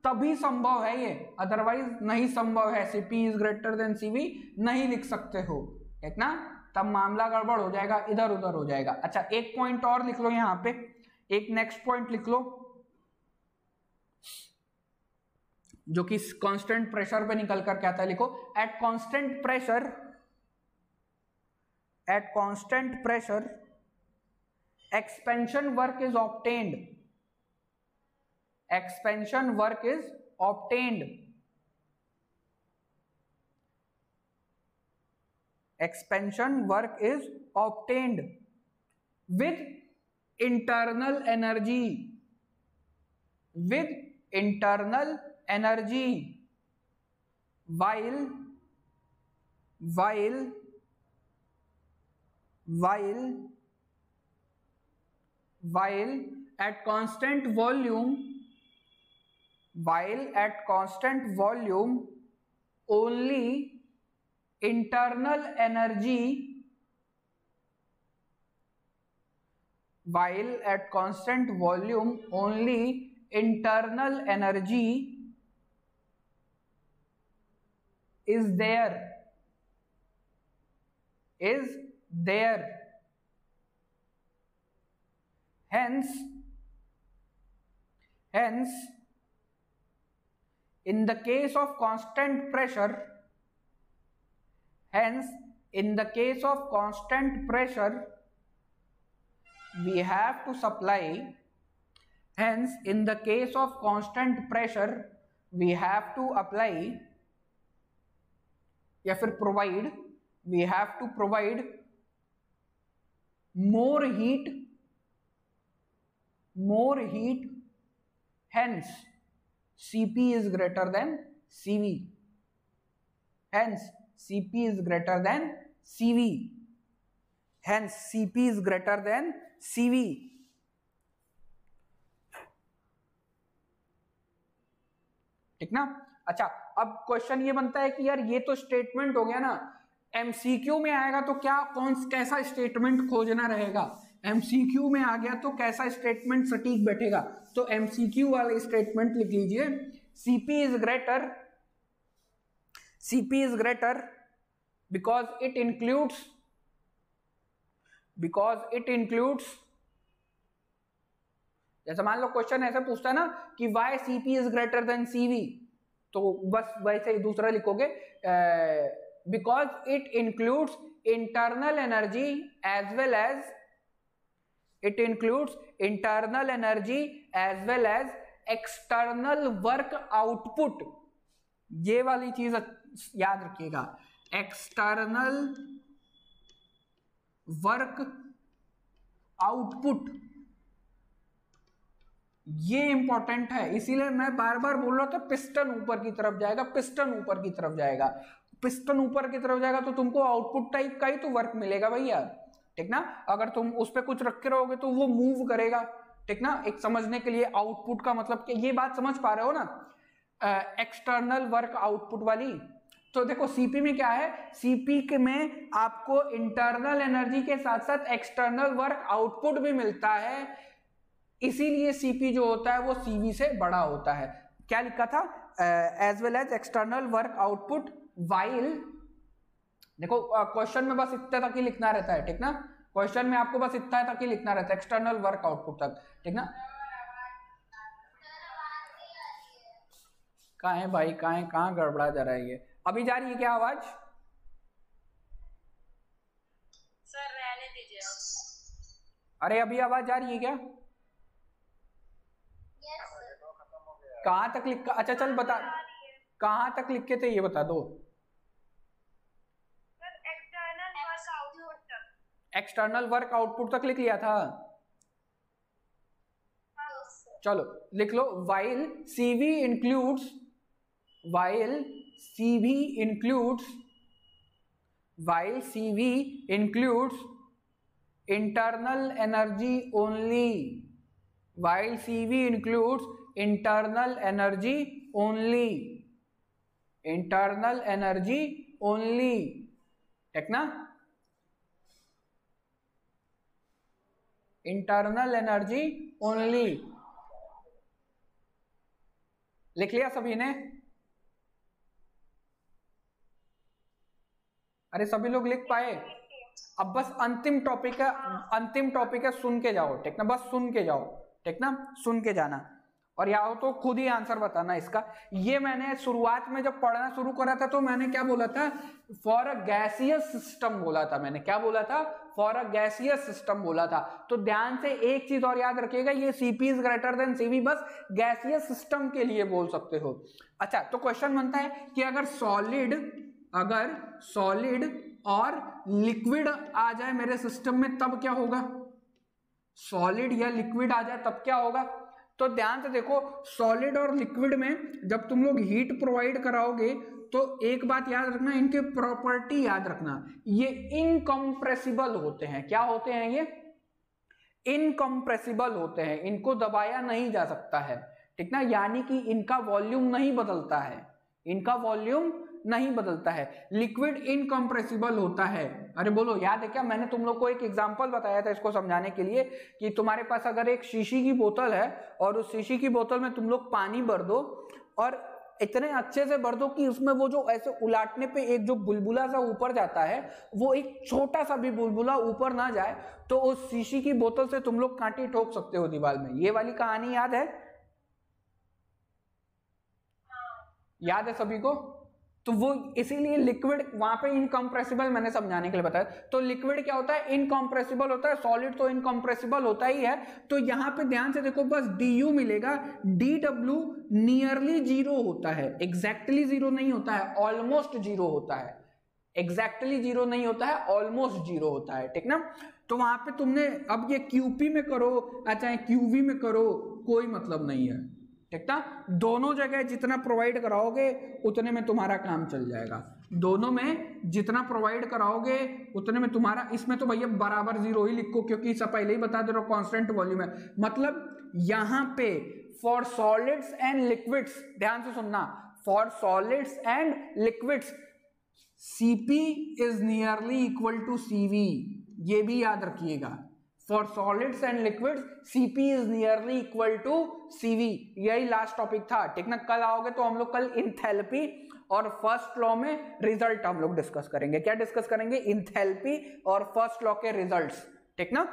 तभी संभव है ये, otherwise नहीं संभव है। Cp is greater than Cv नहीं लिख सकते हो, ठीक ना, तब मामला गड़बड़ हो जाएगा, इधर उधर हो जाएगा। अच्छा एक पॉइंट और लिख लो यहां पे, एक नेक्स्ट पॉइंट लिख लो जो कि कांस्टेंट प्रेशर पे निकल कर क्या आता है, लिखो at constant pressure, at constant pressure expansion work is obtained, expansion work is obtained, expansion work is obtained with internal energy, with internal energy, while at constant volume, while at constant volume only internal energy, while at constant volume only internal energy is there, hence in the case of constant pressure, hence in the case of constant pressure we have to supply, hence in the case of constant pressure we have to apply या फिर provide, we have to provide more heat, hence Cp is greater than Cv, hence Cp is greater than Cv, hence Cp is greater than Cv। ठीक ना। अच्छा अब question ये बनता है कि यार ये तो स्टेटमेंट हो गया ना, एमसीक्यू में आएगा तो क्या कैसा स्टेटमेंट खोजना रहेगा, एमसीक्यू में आ गया तो कैसा स्टेटमेंट सटीक बैठेगा, तो एमसीक्यू वाले स्टेटमेंट लिख लीजिए, Cp is greater because it includes, जैसे मान लो क्वेश्चन ऐसे पूछता है ना कि why Cp is greater than Cv, तो बस वैसे ही दूसरा लिखोगे because it includes internal energy as well as, it includes internal energy as well as external work output, ये वाली चीज याद रखिएगा, external work output, ये इंपॉर्टेंट है, इसीलिए मैं बार बार बोल रहा था पिस्टन ऊपर की तरफ जाएगा, पिस्टन ऊपर की तरफ जाएगा, पिस्टन ऊपर की तरफ जाएगा तो तुमको आउटपुट टाइप का ही तो वर्क मिलेगा भैया, ठीक ना, अगर तुम उस पर कुछ रखे रहोगे तो वो मूव करेगा, ठीक ना। एक समझने के लिए आउटपुट का मतलब कि ये बात समझ पा रहे हो ना, एक्सटर्नल वर्क आउटपुट वाली, तो देखो सीपी में क्या है, सीपी में आपको इंटरनल एनर्जी के साथ साथ एक्सटर्नल वर्क आउटपुट भी मिलता है, इसीलिए सीपी जो होता है वो सीवी से बड़ा होता है। क्या लिखा था, as well as external work output while, देखो क्वेश्चन में बस इतना तक ही लिखना रहता है, ठीक ना, क्वेश्चन में आपको बस इतना तक ही लिखना रहता है, एक्सटर्नल वर्क आउटपुट तक, ठीक ना। कहाँ है भाई, कहाँ गड़बड़ा जा रहा है ये, अभी जा रही है क्या आवाज? सर रहने दीजिए। अरे अभी आवाज जा रही है क्या? कहाँ तक लिख, अच्छा चल बता, कहाँ तक लिखे थे ये बता दो। एक्सटर्नल वर्क आउटपुट तक लिख लिया था? चलो लिख लो, while CV includes internal energy only, while CV includes internal energy only, ठीक ना? इंटरनल एनर्जी ओनली लिख लिया सभी ने? अरे सभी लोग लिख पाए? अब बस अंतिम टॉपिक है, सुन के जाओ, ठीक ना? बस सुन के जाओ, ठीक ना? सुन के जाना, और या हो तो खुद ही आंसर बताना इसका। ये मैंने शुरुआत में जब पढ़ना शुरू करा था तो मैंने क्या बोला था? फॉर अ गैसियस सिस्टम बोला था मैंने। क्या बोला था? फॉर अ गैसियस सिस्टम बोला था। तो ध्यान से एक चीज और याद रखिएगा, ये Cp is greater than Cv बस गैसियस सिस्टम के लिए बोल सकते हो। अच्छा, तो क्वेश्चन बनता है कि अगर सॉलिड और लिक्विड आ जाए मेरे सिस्टम में तब क्या होगा? सॉलिड या लिक्विड आ जाए तब क्या होगा? तो ध्यान से देखो, सॉलिड और लिक्विड में जब तुम लोग हीट प्रोवाइड कराओगे तो एक बात याद रखना, इनके प्रॉपर्टी याद रखना, ये इनकम्प्रेसिबल होते हैं। क्या होते हैं ये? इनकम्प्रेसिबल होते हैं, इनको दबाया नहीं जा सकता है, ठीक ना? यानी कि इनका वॉल्यूम नहीं बदलता है, नहीं बदलता है। लिक्विड इनकम्प्रेसिबल होता है। अरे बोलो, याद है क्या? मैंने तुम लोग को एक एग्जांपल बताया था इसको समझाने के लिए कि तुम्हारे पास अगर एक शीशी की बोतल है और उस शीशी की बोतल में तुम लोग पानी भर दो और इतने अच्छे से भर दो कि उसमें वो जो ऐसे उलाटने पे एक जो बुलबुला सा ऊपर जाता है, वो एक छोटा सा भी बुलबुला ऊपर ना जाए तो उस शीशी की बोतल से तुम लोग कांटे ठोक सकते हो दीवार में। ये वाली कहानी याद है? याद है सभी को? तो वो इसीलिए लिक्विड वहां पे इनकम्प्रेसिबल मैंने समझाने के लिए बताया। तो लिक्विड क्या होता है? इनकम्प्रेसिबल होता है। सॉलिड तो इनकम्प्रेसिबल होता ही है। तो यहां पे ध्यान से देखो, बस du मिलेगा, dw नियरली जीरो होता है, एग्जैक्टली जीरो नहीं होता है, ऑलमोस्ट जीरो होता है। एग्जैक्टली जीरो नहीं होता है, ऑलमोस्ट जीरो होता है, ठीक ना? तो वहां पे तुमने अब ये QP में करो चाहे QV में करो, कोई मतलब नहीं है, ठीक ना? दोनों जगह जितना प्रोवाइड कराओगे उतने में तुम्हारा काम चल जाएगा। दोनों में जितना प्रोवाइड कराओगे उतने में तुम्हारा, इसमें तो भैया बराबर जीरो ही लिखो क्योंकि सब पहले ही बता दे रहा हूं कांस्टेंट वॉल्यूम है। मतलब यहां पे फॉर सॉलिड्स एंड लिक्विड्स, ध्यान से सुनना, for solids and liquids Cp is nearly equal to Cv, ये भी याद रखिएगा। For solids and liquids Cp is nearly equal to Cv। यही लास्ट टॉपिक था, ठीक ना? कल आओगे तो हम लोग कल इंथैल्पी और फर्स्ट लॉ में रिजल्ट हम लोग डिस्कस करेंगे। क्या डिस्कस करेंगे? इंथैल्पी और फर्स्ट लॉ के रिजल्ट्स, ठीक ना?